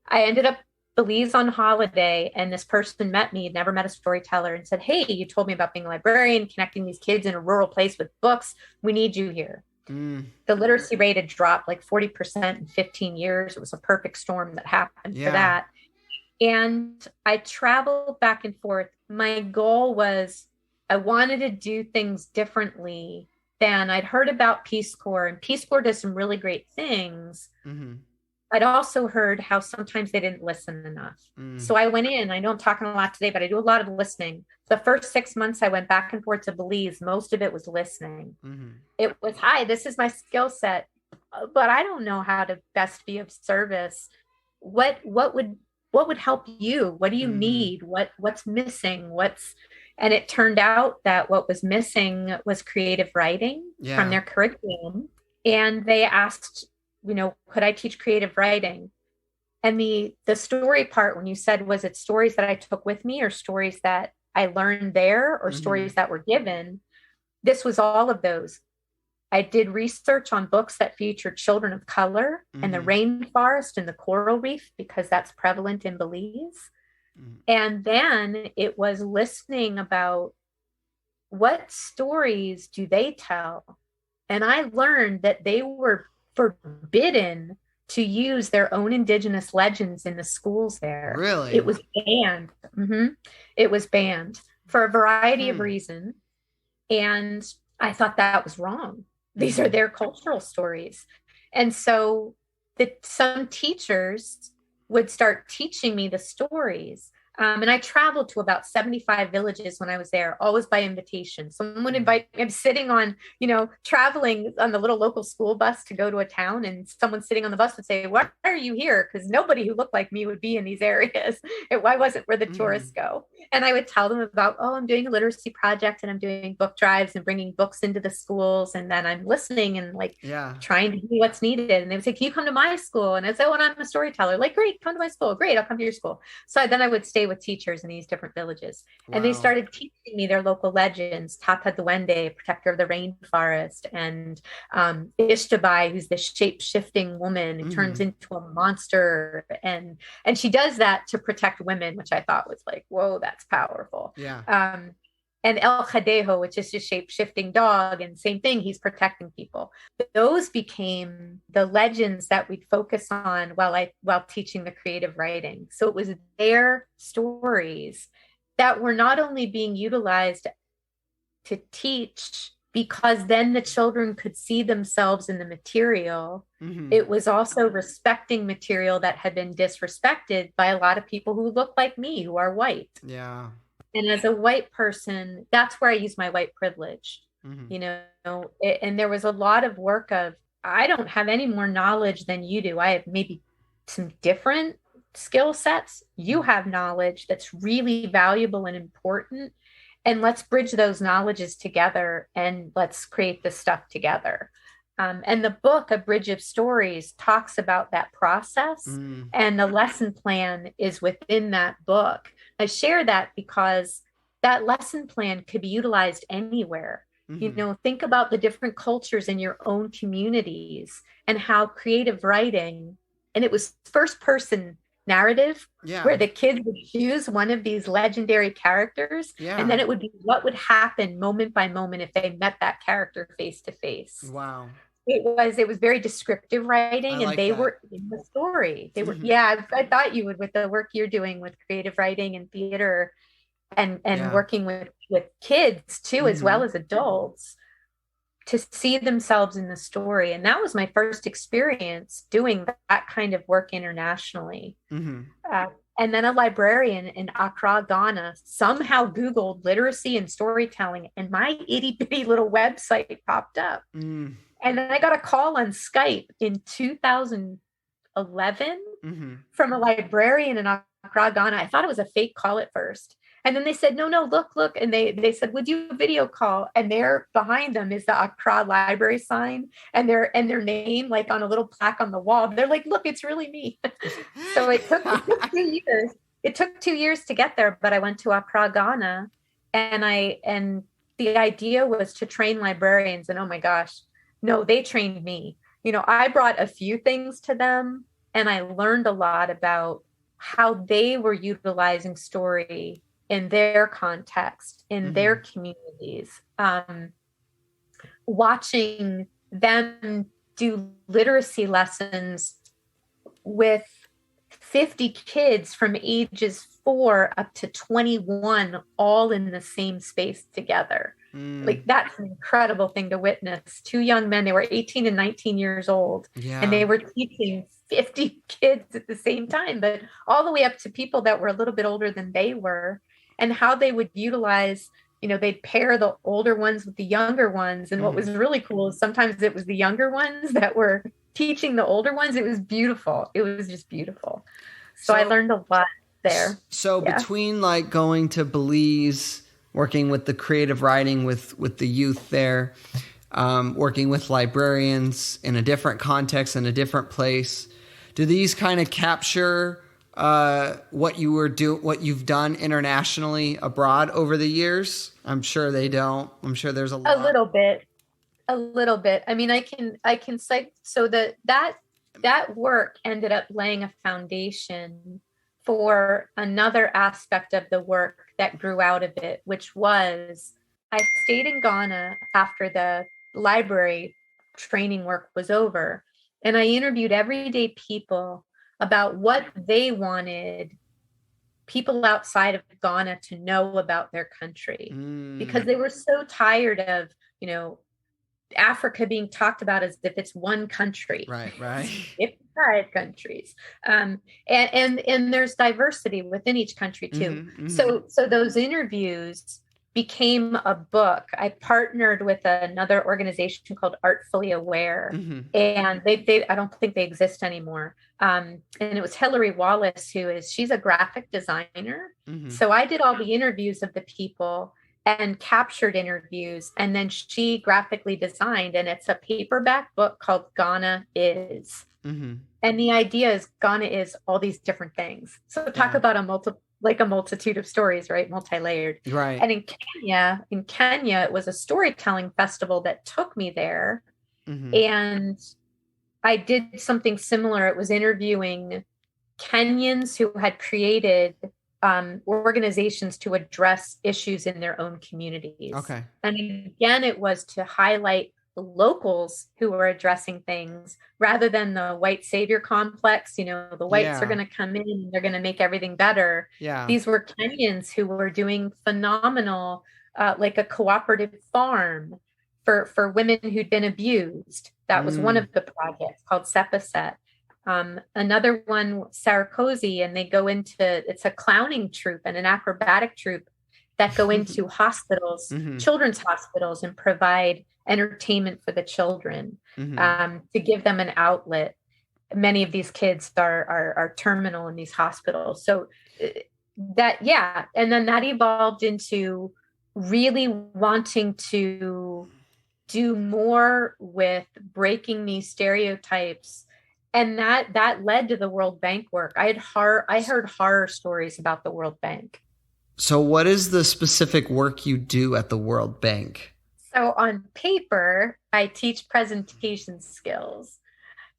I ended up Belize on holiday, and this person met me, never met a storyteller, and said, hey, you told me about being a librarian, connecting these kids in a rural place with books. We need you here. The literacy rate had dropped like 40% in 15 years. It was a perfect storm that happened for that. And I traveled back and forth. My goal was I wanted to do things differently than I'd heard about Peace Corps, and Peace Corps does some really great things. I'd also heard how sometimes they didn't listen enough. So I went in, I know I'm talking a lot today, but I do a lot of listening. The first 6 months I went back and forth to Belize, most of it was listening. It was, hi, this is my skill set, but I don't know how to best be of service. What would help you? What do you need? What's missing? And it turned out that what was missing was creative writing from their curriculum. And they asked, could I teach creative writing? And the story part, when you said, was it stories that I took with me or stories that I learned there or stories that were given? This was all of those. I did research on books that featured children of color and the rainforest and the coral reef, because that's prevalent in Belize. And then it was listening about what stories do they tell? And I learned that they were forbidden to use their own indigenous legends in the schools there. Really? It was banned. It was banned for a variety of reasons. And I thought that was wrong. These are their cultural stories. And so some teachers would start teaching me the stories. And I traveled to about 75 villages when I was there, always by invitation. Someone would invite me. I'm sitting on, traveling on the little local school bus to go to a town, and someone sitting on the bus would say, "Why are you here?" Because nobody who looked like me would be in these areas. Why wasn't where the tourists go? And I would tell them about, I'm doing a literacy project and I'm doing book drives and bringing books into the schools. And then I'm listening and trying to do what's needed. And they would say, "Can you come to my school?" And I'd say, "And I'm a storyteller." Like, "Great, come to my school." "Great, I'll come to your school." So then I would stay with teachers in these different villages. Wow. And they started teaching me their local legends, Tata Duende, protector of the rainforest, and Ishtabai, who's the shape-shifting woman who turns into a monster. And she does that to protect women, which I thought was like, whoa, that's powerful. Yeah. And El Jadejo, which is a shape-shifting dog, and same thing, he's protecting people. Those became the legends that we'd focus on while teaching the creative writing. So it was their stories that were not only being utilized to teach, because then the children could see themselves in the material. It was also respecting material that had been disrespected by a lot of people who look like me, who are white. Yeah. And as a white person, that's where I use my white privilege, and there was a lot of work of, I don't have any more knowledge than you do. I have maybe some different skill sets. You have knowledge that's really valuable and important. And let's bridge those knowledges together and let's create this stuff together. And the book, A Bridge of Stories, talks about that process. And the lesson plan is within that book. I share that because that lesson plan could be utilized anywhere. Think about the different cultures in your own communities and how creative writing, and it was first person narrative, where the kids would choose one of these legendary characters. And then it would be what would happen moment by moment if they met that character face to face. Wow. It was very descriptive writing, and they were in the story. They were, I thought you would, with the work you're doing with creative writing and theater and working with kids too, as well as adults, to see themselves in the story. And that was my first experience doing that kind of work internationally. And then a librarian in Accra, Ghana, somehow Googled literacy and storytelling, and my itty bitty little website popped up. And then I got a call on Skype in 2011 from a librarian in Accra, Ghana. I thought it was a fake call at first. And then they said, no, look. And they said, would you video call? And there behind them is the Accra Library sign and their name, like on a little plaque on the wall. They're like, look, it's really me. So it took 2 years. It took 2 years to get there, but I went to Accra, Ghana, and the idea was to train librarians. And oh my gosh, no, they trained me. I brought a few things to them, and I learned a lot about how they were utilizing story in their context, in their communities. Watching them do literacy lessons with 50 kids from ages 4 up to 21, all in the same space together. Like, that's an incredible thing to witness. 2 young men, they were 18 and 19 years old, and they were teaching 50 kids at the same time, but all the way up to people that were a little bit older than they were, and how they would utilize, they'd pair the older ones with the younger ones. And what was really cool is sometimes it was the younger ones that were teaching the older ones. It was beautiful. It was just beautiful. So I learned a lot there. So between like going to Belize, working with the creative writing with the youth there, working with librarians in a different context, in a different place, do these kind of capture what you've done internationally abroad over the years? I'm sure they don't. I'm sure there's a lot. A little bit. I mean, I can cite, so that work ended up laying a foundation for another aspect of the work that grew out of it, which was, I stayed in Ghana after the library training work was over. And I interviewed everyday people about what they wanted people outside of Ghana to know about their country, because they were so tired of, Africa being talked about as if it's one country. Right. It's 5 countries. And there's diversity within each country too. So those interviews became a book. I partnered with another organization called Artfully Aware, and they I don't think they exist anymore. And it was Hillary Wallace, she's a graphic designer. So I did all the interviews of the people and captured interviews, and then she graphically designed, and it's a paperback book called Ghana Is. And the idea is Ghana is all these different things. So talk about a multitude of stories, right? Multi-layered. Right. And in Kenya, it was a storytelling festival that took me there. And I did something similar. It was interviewing Kenyans who had created organizations to address issues in their own communities. Okay. And again, it was to highlight the locals who were addressing things rather than the white savior complex. The whites are going to come in and they're going to make everything better. Yeah. These were Kenyans who were doing phenomenal, like a cooperative farm for women who'd been abused. That was one of the projects called Sepaset. Another one, Sarakosi, and they go into, it's a clowning troupe and an acrobatic troupe that go into hospitals, children's hospitals, and provide entertainment for the children, to give them an outlet. Many of these kids are terminal in these hospitals. So and then that evolved into really wanting to do more with breaking these stereotypes. And that led to the World Bank work. I heard horror stories about the World Bank. So what is the specific work you do at the World Bank? So on paper, I teach presentation skills.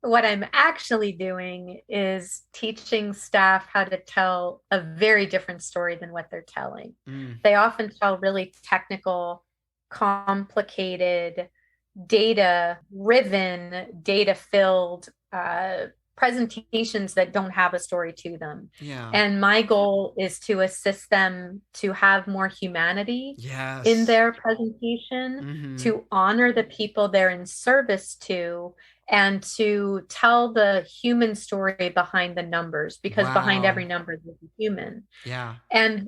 What I'm actually doing is teaching staff how to tell a very different story than what they're telling. They often tell really technical, complicated, data-driven, data-filled presentations that don't have a story to them. Yeah. And my goal is to assist them to have more humanity in their presentation, to honor the people they're in service to, and to tell the human story behind the numbers, because behind every number is a human. Yeah. And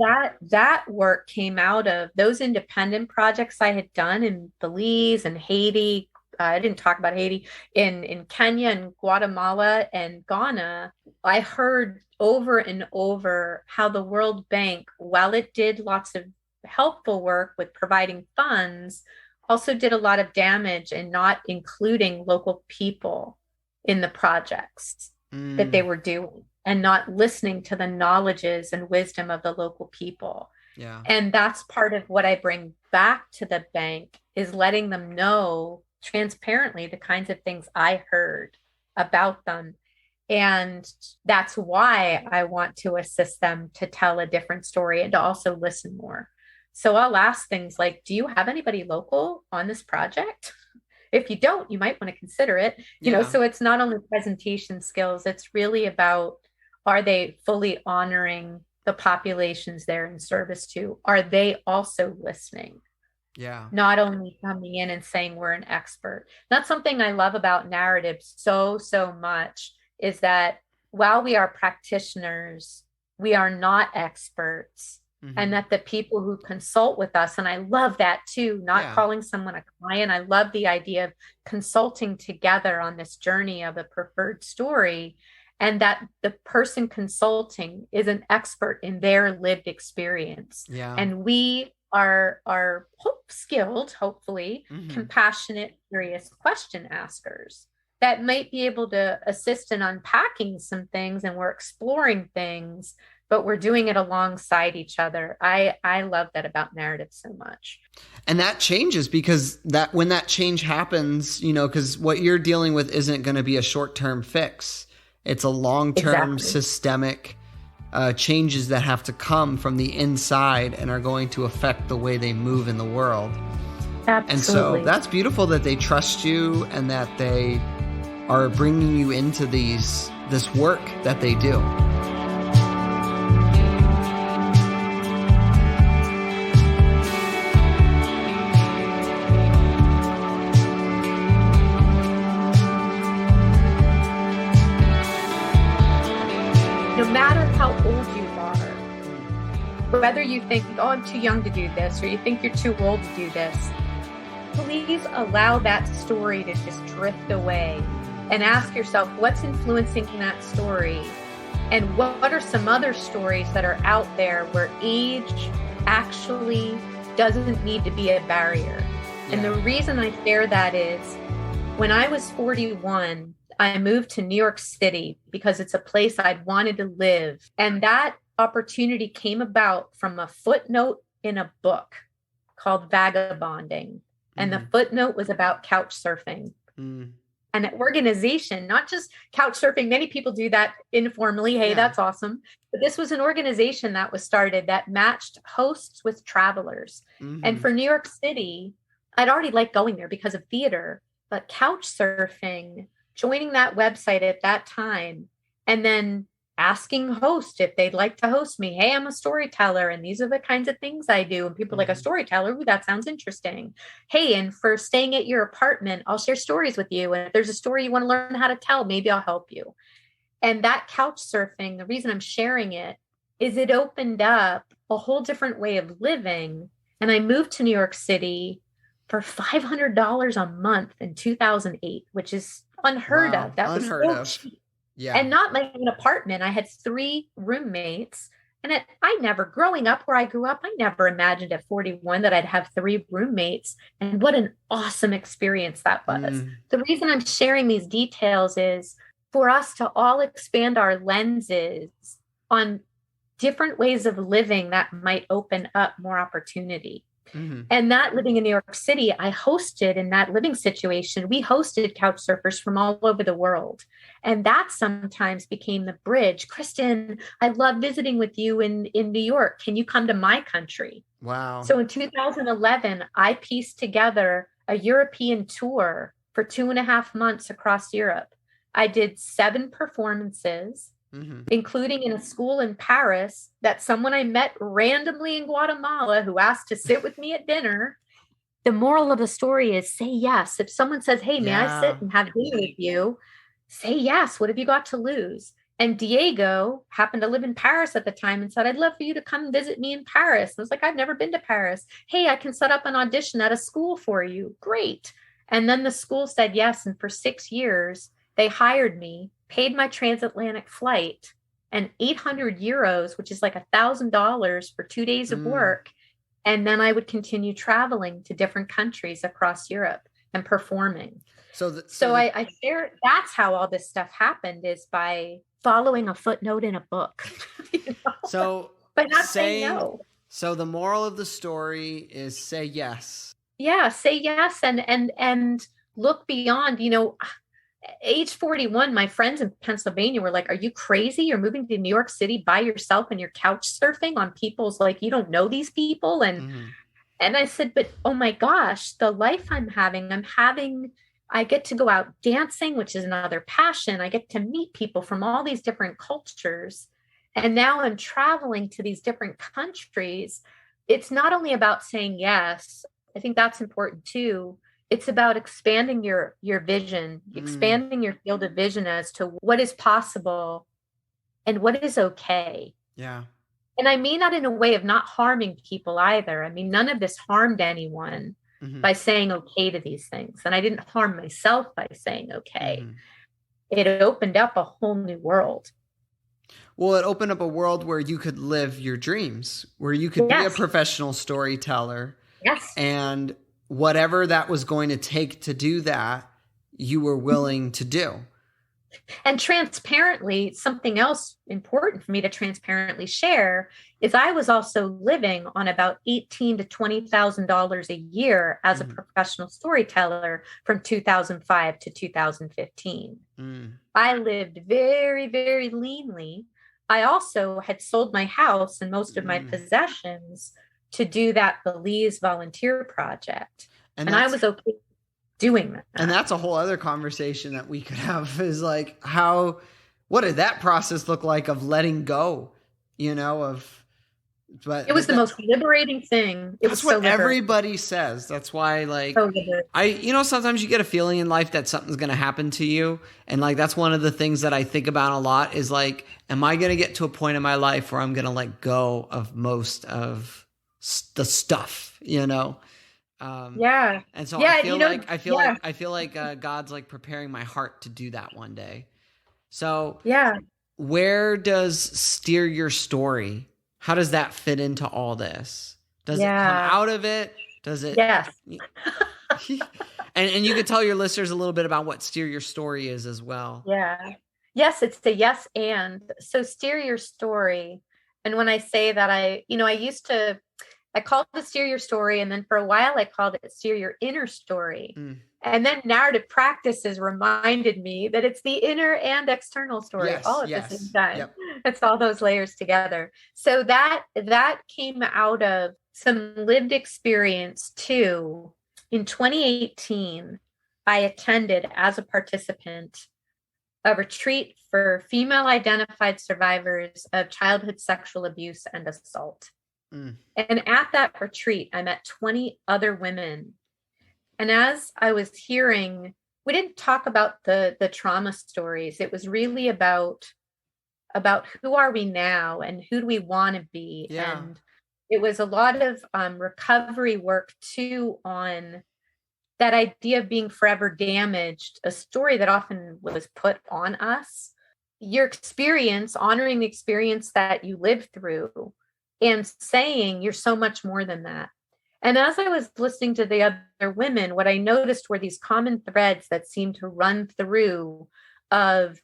that work came out of those independent projects I had done in Belize and Haiti. I didn't talk about Haiti, in Kenya and Guatemala and Ghana. I heard over and over how the World Bank, while it did lots of helpful work with providing funds, also did a lot of damage in not including local people in the projects that they were doing, and not listening to the knowledges and wisdom of the local people. Yeah. And that's part of what I bring back to the bank, is letting them know transparently the kinds of things I heard about them. And that's why I want to assist them to tell a different story and to also listen more. So I'll ask things like, do you have anybody local on this project? If you don't, you might want to consider it. So it's not only presentation skills, it's really about, are they fully honoring the populations they're in service to? Are they also listening? Yeah. Not only coming in and saying we're an expert. That's something I love about narrative so much, is that while we are practitioners, we are not experts. And that the people who consult with us, and I love that too, not calling someone a client. I love the idea of consulting together on this journey of a preferred story, and that the person consulting is an expert in their lived experience. Yeah. And we are skilled, hopefully, compassionate, curious question askers that might be able to assist in unpacking some things, and we're exploring things, but we're doing it alongside each other. I love that about narrative so much. And that changes, because that when that change happens, because what you're dealing with isn't going to be a short-term fix. It's a long-term systemic changes that have to come from the inside and are going to affect the way they move in the world. Absolutely. And so that's beautiful that they trust you, and that they are bringing you into this work that they do. No matter how old you are, whether you think, oh, I'm too young to do this, or you think you're too old to do this, please allow that story to just drift away and ask yourself, what's influencing that story? And what are some other stories that are out there where age actually doesn't need to be a barrier? Yeah. And the reason I share that is when I was 41, I moved to New York City because it's a place I'd wanted to live. And that opportunity came about from a footnote in a book called Vagabonding. And the footnote was about couch surfing. And an organization, not just couch surfing. Many people do that informally. Hey, that's awesome. But this was an organization that was started that matched hosts with travelers. And for New York City, I'd already liked going there because of theater, but couch surfing, joining that website at that time, and then asking hosts if they'd like to host me. Hey, I'm a storyteller, and these are the kinds of things I do. And people are like, a storyteller? Ooh, that sounds interesting. Hey, and for staying at your apartment, I'll share stories with you. And if there's a story you want to learn how to tell, maybe I'll help you. And that couch surfing, the reason I'm sharing it is it opened up a whole different way of living. And I moved to New York City for $500 a month in 2008, which is unheard of. That was so cheap. Yeah. And not like an apartment. I had 3 roommates. And growing up where I grew up, I never imagined at 41 that I'd have 3 roommates. And what an awesome experience that was. The reason I'm sharing these details is for us to all expand our lenses on different ways of living that might open up more opportunity. And that living in New York City, I hosted in that living situation, we hosted couch surfers from all over the world. And that sometimes became the bridge. Kristin, I love visiting with you in New York. Can you come to my country? Wow. So in 2011, I pieced together a European tour for 2.5 months across Europe. I did 7 performances, including in a school in Paris that someone I met randomly in Guatemala who asked to sit with me at dinner. The moral of the story is say yes. If someone says, hey, may I sit and have dinner with you? Say yes. What have you got to lose? And Diego happened to live in Paris at the time and said, I'd love for you to come visit me in Paris. I was like, I've never been to Paris. Hey, I can set up an audition at a school for you. Great. And then the school said yes. And for 6 years, they hired me, paid my transatlantic flight, and 800 euros, which is like $1,000 for 2 days of work. And then I would continue traveling to different countries across Europe and performing. So I share, that's how all this stuff happened, is by following a footnote in a book. You know? So, but not saying no. So the moral of the story is say yes. Yeah, say yes and look beyond, age 41, my friends in Pennsylvania were like, are you crazy? You're moving to New York City by yourself and you're couch surfing on people's, like, you don't know these people. And I said, but oh my gosh, the life I'm having, I get to go out dancing, which is another passion. I get to meet people from all these different cultures. And now I'm traveling to these different countries. It's not only about saying yes. I think that's important too. It's about expanding your vision, expanding your field of vision as to what is possible and what is okay. Yeah. And I mean that in a way of not harming people either. I mean, none of this harmed anyone by saying okay to these things. And I didn't harm myself by saying okay. It opened up a whole new world. Well, it opened up a world where you could live your dreams, where you could be a professional storyteller. Yes. And whatever that was going to take to do that, you were willing to do. And transparently, something else important for me to transparently share is I was also living on about $18,000 to $20,000 a year as a professional storyteller from 2005 to 2015. I lived very, very leanly. I also had sold my house and most of my possessions to do that Belize volunteer project. And I was okay doing that. And that's a whole other conversation that we could have, is like, what did that process look like of letting go, but it was the most liberating thing. That's what everybody says. That's why, like, sometimes you get a feeling in life that something's going to happen to you. And like, that's one of the things that I think about a lot, is like, am I going to get to a point in my life where I'm going to let go of most of the stuff, Yeah. And so I feel like God's like preparing my heart to do that one day. So yeah. Where does Steer Your Story, how does that fit into all this? Does it come out of it? Does it? Yes. and you could tell your listeners a little bit about what Steer Your Story is as well. Yeah. Yes, it's the yes and. So Steer Your Story. And when I say that, I called it Steer Your Story. And then for a while I called it Steer Your Inner Story. And then Narrative Practices reminded me that it's the inner and external story all at the same time. Yep. It's all those layers together. So that came out of some lived experience too. In 2018, I attended as a participant a retreat for female identified survivors of childhood sexual abuse and assault. And at that retreat, I met 20 other women. And as I was hearing, we didn't talk about the trauma stories. It was really about who are we now and who do we want to be. Yeah. And it was a lot of recovery work too, on that idea of being forever damaged, a story that often was put on us. Your experience, honoring the experience that you lived through, and saying you're so much more than that. And as I was listening to the other women, what I noticed were these common threads that seemed to run through of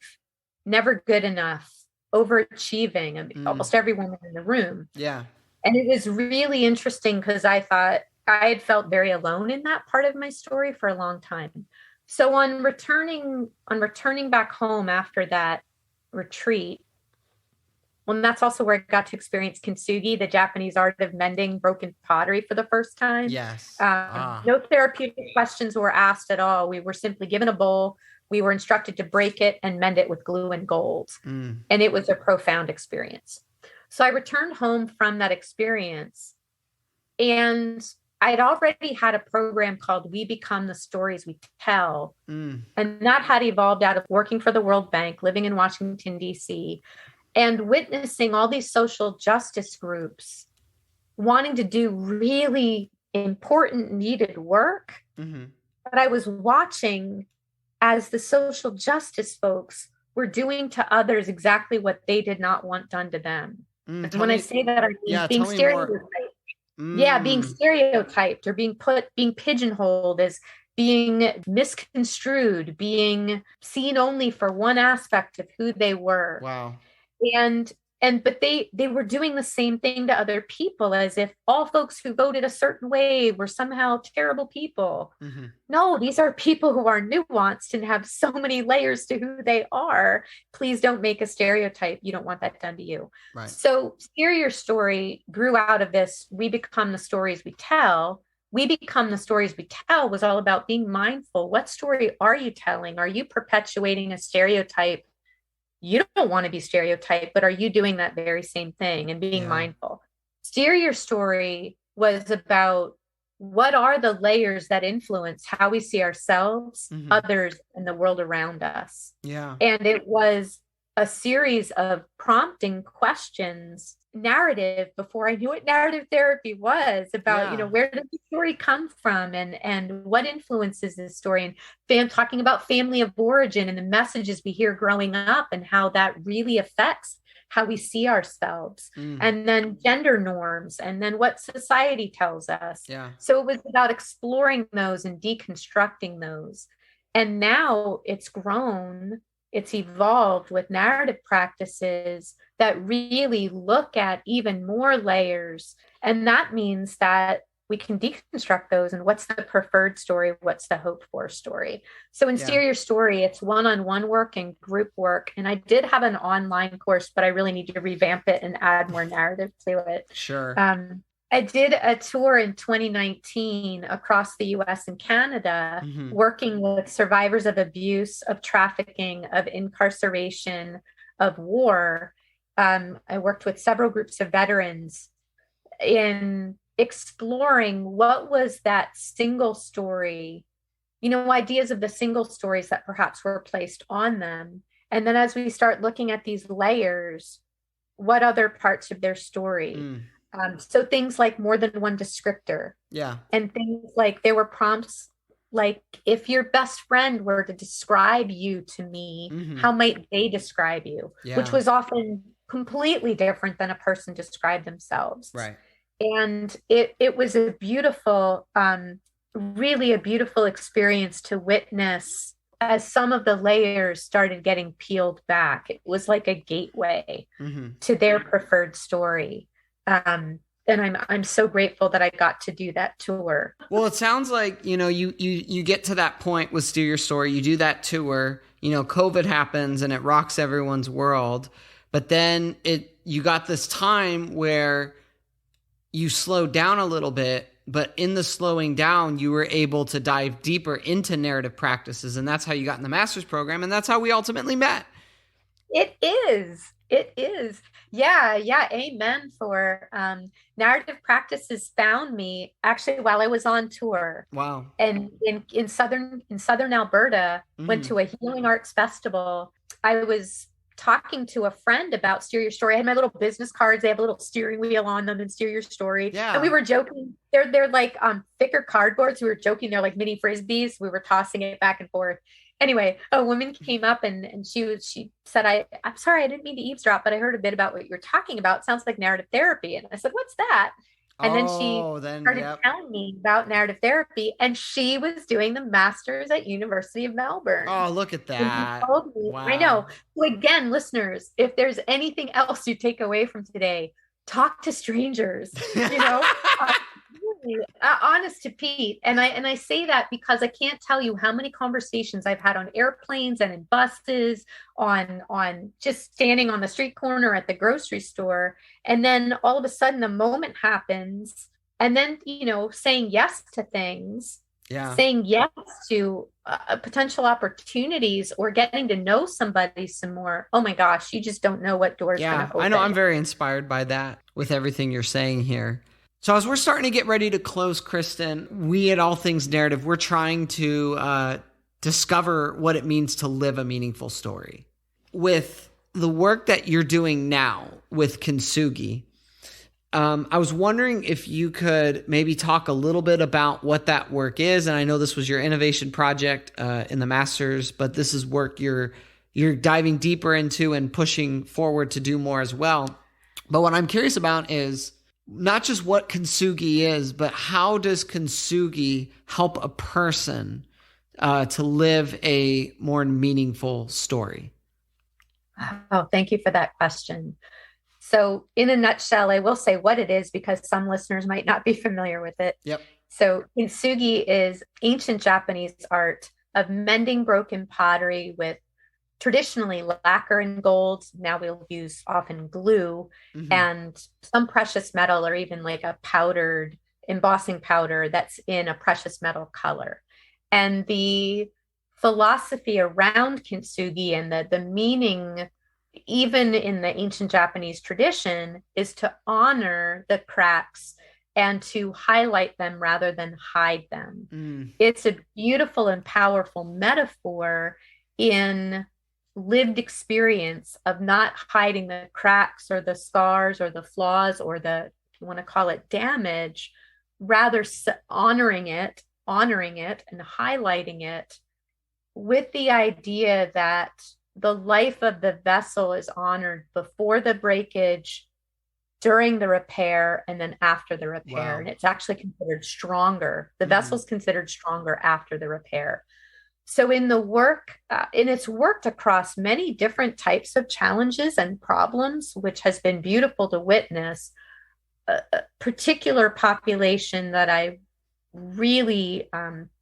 never good enough, overachieving, almost every woman in the room. Yeah. And it was really interesting because I thought I had felt very alone in that part of my story for a long time. So on returning back home after that retreat, well, and that's also where I got to experience Kintsugi, the Japanese art of mending broken pottery, for the first time. Yes. No therapeutic questions were asked at all. We were simply given a bowl. We were instructed to break it and mend it with glue and gold. And it was a profound experience. So I returned home from that experience, and I had already had a program called We Become the Stories We Tell. And that had evolved out of working for the World Bank, living in Washington, D.C., and witnessing all these social justice groups wanting to do really important, needed work. But I was watching as the social justice folks were doing to others exactly what they did not want done to them. And when I say that, I mean being stereotyped. Yeah, being stereotyped or being pigeonholed as being misconstrued, being seen only for one aspect of who they were. Wow. But they were doing the same thing to other people, as if all folks who voted a certain way were somehow terrible people. No, these are people who are nuanced and have so many layers to who they are. Please don't make a stereotype. You don't want that done to you. Right. So Steer Your Story grew out of this. We Become the Stories We Tell. We Become the Stories We Tell was all about being mindful. What story are you telling? Are you perpetuating a stereotype? You don't want to be stereotyped, but are you doing that very same thing and being mindful? Steer Your Story was about what are the layers that influence how we see ourselves, others, and the world around us. Yeah. And it was a series of prompting questions, narrative, before I knew what narrative therapy was, about, where did the story come from and what influences this story, and talking about family of origin and the messages we hear growing up and how that really affects how we see ourselves, and then gender norms, and then what society tells us. Yeah. So it was about exploring those and deconstructing those. And now it's grown, it's evolved with narrative practices that really look at even more layers. And that means that we can deconstruct those, and what's the preferred story, what's the hoped for story. So in Steer Your Story, it's one-on-one work and group work. And I did have an online course, but I really need to revamp it and add more narrative to it. Sure. I did a tour in 2019 across the US and Canada, Mm-hmm. working with survivors of abuse, of trafficking, of incarceration, of war. I worked with several groups of veterans in exploring what was that single story, ideas of the single stories that perhaps were placed on them. And then as we start looking at these layers, what other parts of their story? Mm. So things like more than one descriptor. Yeah. And things like there were prompts like, if your best friend were to describe you to me, Mm-hmm. how might they describe you? Yeah. Which was often completely different than a person described themselves. Right. And it was a beautiful, really a beautiful experience to witness as some of the layers started getting peeled back. It was like a gateway Mm-hmm. to their preferred story. And I'm so grateful that I got to do that tour. Well, it sounds like, you get to that point with Steer Your Story, you do that tour, COVID happens and it rocks everyone's world. But then you got this time where you slowed down a little bit, but in the slowing down, you were able to dive deeper into narrative practices. And that's how you got in the master's program. And that's how we ultimately met. It is. It is. Yeah. Amen. For narrative practices found me actually while I was on tour. Wow. And in southern Alberta, went to a healing arts festival. I was talking to a friend about Steer Your Story. I had my little business cards. They have a little steering wheel on them and Steer Your Story. Yeah. And we were joking. They're like thicker cardboards. We were joking. They're like mini Frisbees. We were tossing it back and forth. Anyway, a woman came up and she said, I'm sorry, I didn't mean to eavesdrop, but I heard a bit about what you're talking about. It sounds like narrative therapy. And I said, what's that? And then she started telling me about narrative therapy, and she was doing the master's at University of Melbourne. Oh, look at that. Told me, wow. I know. So again, listeners, if there's anything else you take away from today, talk to strangers, really, honest to Pete. And I say that because I can't tell you how many conversations I've had on airplanes and in buses, on just standing on the street corner at the grocery store. And then all of a sudden the moment happens, and then, saying yes to things, saying yes to potential opportunities, or getting to know somebody some more. Oh my gosh, you just don't know what doors going to open. I know. I'm very inspired by that with everything you're saying here. So as we're starting to get ready to close, Kristin, we at All Things Narrative, we're trying to discover what it means to live a meaningful story. With the work that you're doing now with Kintsugi, I was wondering if you could maybe talk a little bit about what that work is. And I know this was your innovation project in the Masters, but this is work you're diving deeper into and pushing forward to do more as well. But what I'm curious about is not just what Kintsugi is, but how does Kintsugi help a person to live a more meaningful story? Oh, thank you for that question. So in a nutshell, I will say what it is because some listeners might not be familiar with it. Yep. So Kintsugi is ancient Japanese art of mending broken pottery with traditionally lacquer and gold. Now we'll use often glue and some precious metal, or even like a powdered embossing powder that's in a precious metal color. And the philosophy around Kintsugi and the meaning, even in the ancient Japanese tradition, is to honor the cracks and to highlight them rather than hide them. It's a beautiful and powerful metaphor in lived experience of not hiding the cracks or the scars or the flaws or the, if you want to call it, damage, rather honoring it and highlighting it, with the idea that the life of the vessel is honored before the breakage, during the repair, and then after the repair. Wow. And it's actually considered stronger. The vessel's considered stronger after the repair. So in the work, it's worked across many different types of challenges and problems, which has been beautiful to witness. A particular population that I really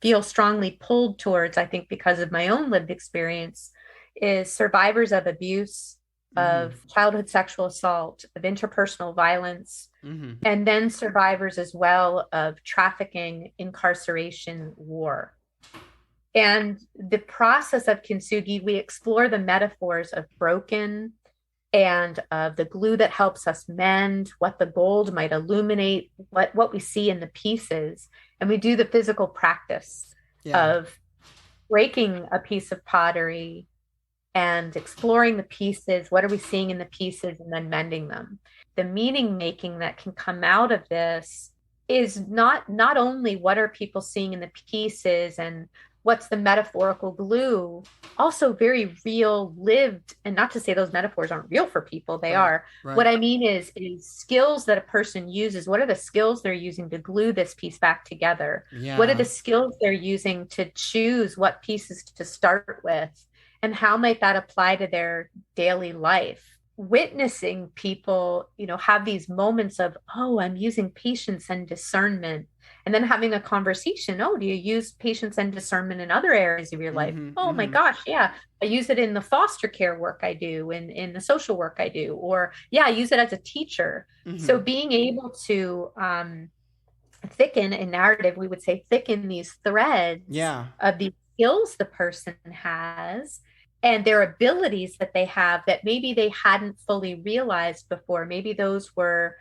feel strongly pulled towards, I think because of my own lived experience, is survivors of abuse, of childhood sexual assault, of interpersonal violence, and then survivors as well of trafficking, incarceration, war. And the process of Kintsugi, we explore the metaphors of broken and of the glue that helps us mend, what the gold might illuminate, what we see in the pieces. And we do the physical practice of breaking a piece of pottery and exploring the pieces. What are we seeing in the pieces, and then mending them? The meaning making that can come out of this is not only what are people seeing in the pieces and what's the metaphorical glue, also very real, lived, and not to say those metaphors aren't real for people, they are. Right. What I mean is skills that a person uses. What are the skills they're using to glue this piece back together? Yeah. What are the skills they're using to choose what pieces to start with? And how might that apply to their daily life? Witnessing people, have these moments of, oh, I'm using patience and discernment. And then having a conversation. Oh, do you use patience and discernment in other areas of your life? My gosh, yeah. I use it in the foster care work I do, in the social work I do, or I use it as a teacher. So being able to thicken in narrative, we would say thicken these threads of these skills the person has and their abilities that they have that maybe they hadn't fully realized before. Maybe those were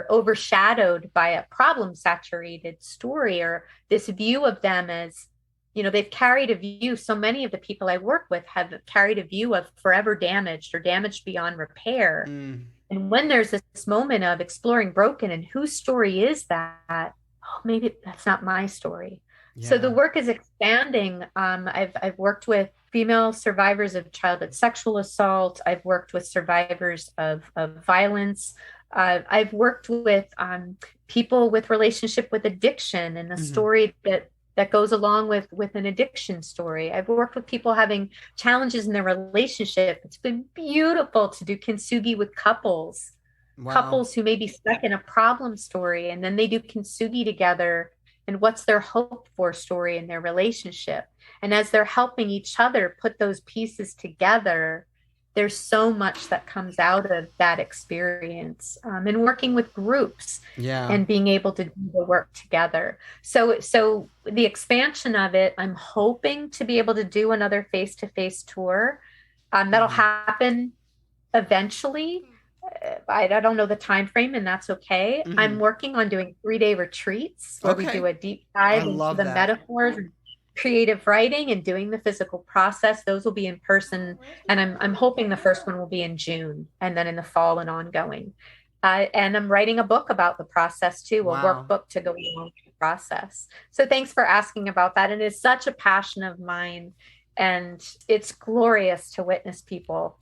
overshadowed by a problem-saturated story, or this view of them as, they've carried a view. So many of the people I work with have carried a view of forever damaged or damaged beyond repair. And when there's this moment of exploring broken and whose story is that? Oh, maybe that's not my story. Yeah. So the work is expanding. I've worked with female survivors of childhood sexual assault. I've worked with survivors of violence. I've worked with people with relationship with addiction and the story that goes along with an addiction story. I've worked with people having challenges in their relationship. It's been beautiful to do Kintsugi with couples, couples who may be stuck in a problem story, and then they do Kintsugi together. And what's their hope for story in their relationship? And as they're helping each other put those pieces together, there's so much that comes out of that experience, and working with groups and being able to do the work together. So the expansion of it, I'm hoping to be able to do another face-to-face tour. That'll happen eventually. I don't know the time frame, and that's okay. I'm working on doing 3-day retreats where we do a deep dive into the metaphors and creative writing and doing the physical process. Those will be in person, and I'm hoping the first one will be in June, and then in the fall and ongoing. And I'm writing a book about the process too, a workbook to go along with the process. So thanks for asking about that. And it's such a passion of mine. And it's glorious to witness people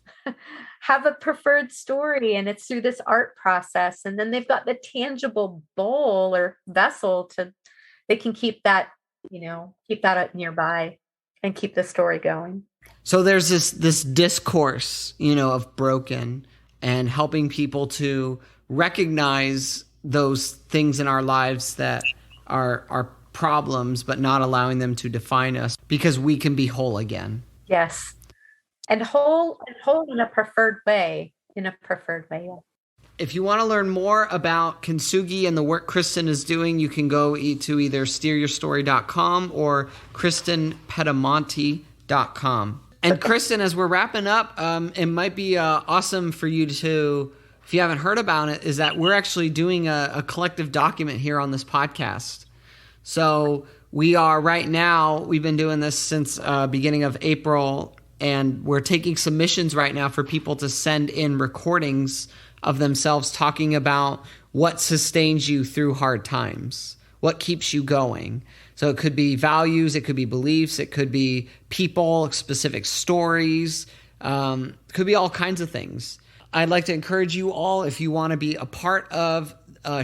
have a preferred story, and it's through this art process. And then they've got the tangible bowl or vessel they can keep that up nearby and keep the story going. So there's this discourse, of broken, and helping people to recognize those things in our lives that are problems, but not allowing them to define us, because we can be whole again. Yes. And whole in a preferred way. Yeah. If you want to learn more about Kintsugi and the work Kristin is doing, you can go to either steeryourstory.com or kristinpedemonti.com. And Kristin, as we're wrapping up, it might be awesome for you to, if you haven't heard about it, is that we're actually doing a collective document here on this podcast. So we are right now, we've been doing this since beginning of April, and we're taking submissions right now for people to send in recordings of themselves talking about what sustains you through hard times, what keeps you going. So it could be values, it could be beliefs, it could be people, specific stories, could be all kinds of things. I'd like to encourage you all, if you want to be a part of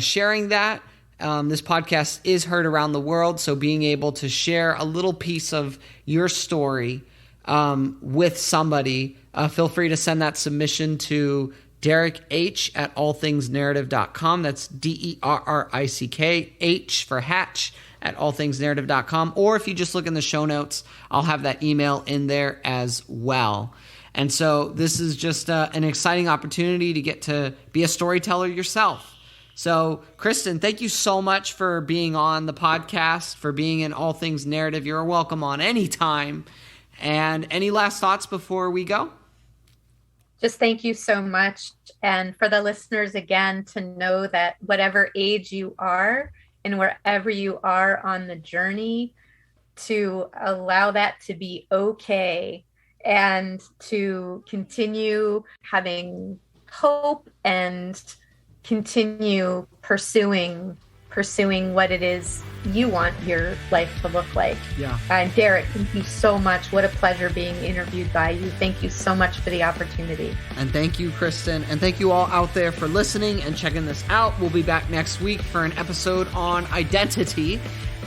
sharing that. This podcast is heard around the world, so being able to share a little piece of your story with somebody, feel free to send that submission to Derek H at allthingsnarrative.com. That's DERRICK, H for Hatch, at allthingsnarrative.com. Or if you just look in the show notes, I'll have that email in there as well. And so this is just an exciting opportunity to get to be a storyteller yourself. So, Kristin, thank you so much for being on the podcast, for being in All Things Narrative. You're welcome on any time. And any last thoughts before we go? Just thank you so much. And for the listeners, again, to know that whatever age you are and wherever you are on the journey, to allow that to be okay and to continue having hope and continue pursuing what it is you want your life to look like. Yeah. And Derek, thank you so much. What a pleasure being interviewed by you. Thank you so much for the opportunity. And thank you, Kristin. And thank you all out there for listening and checking this out. We'll be back next week for an episode on identity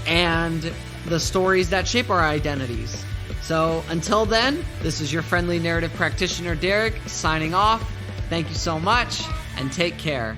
and the stories that shape our identities. So until then, this is your friendly narrative practitioner, Derek, signing off. Thank you so much and take care.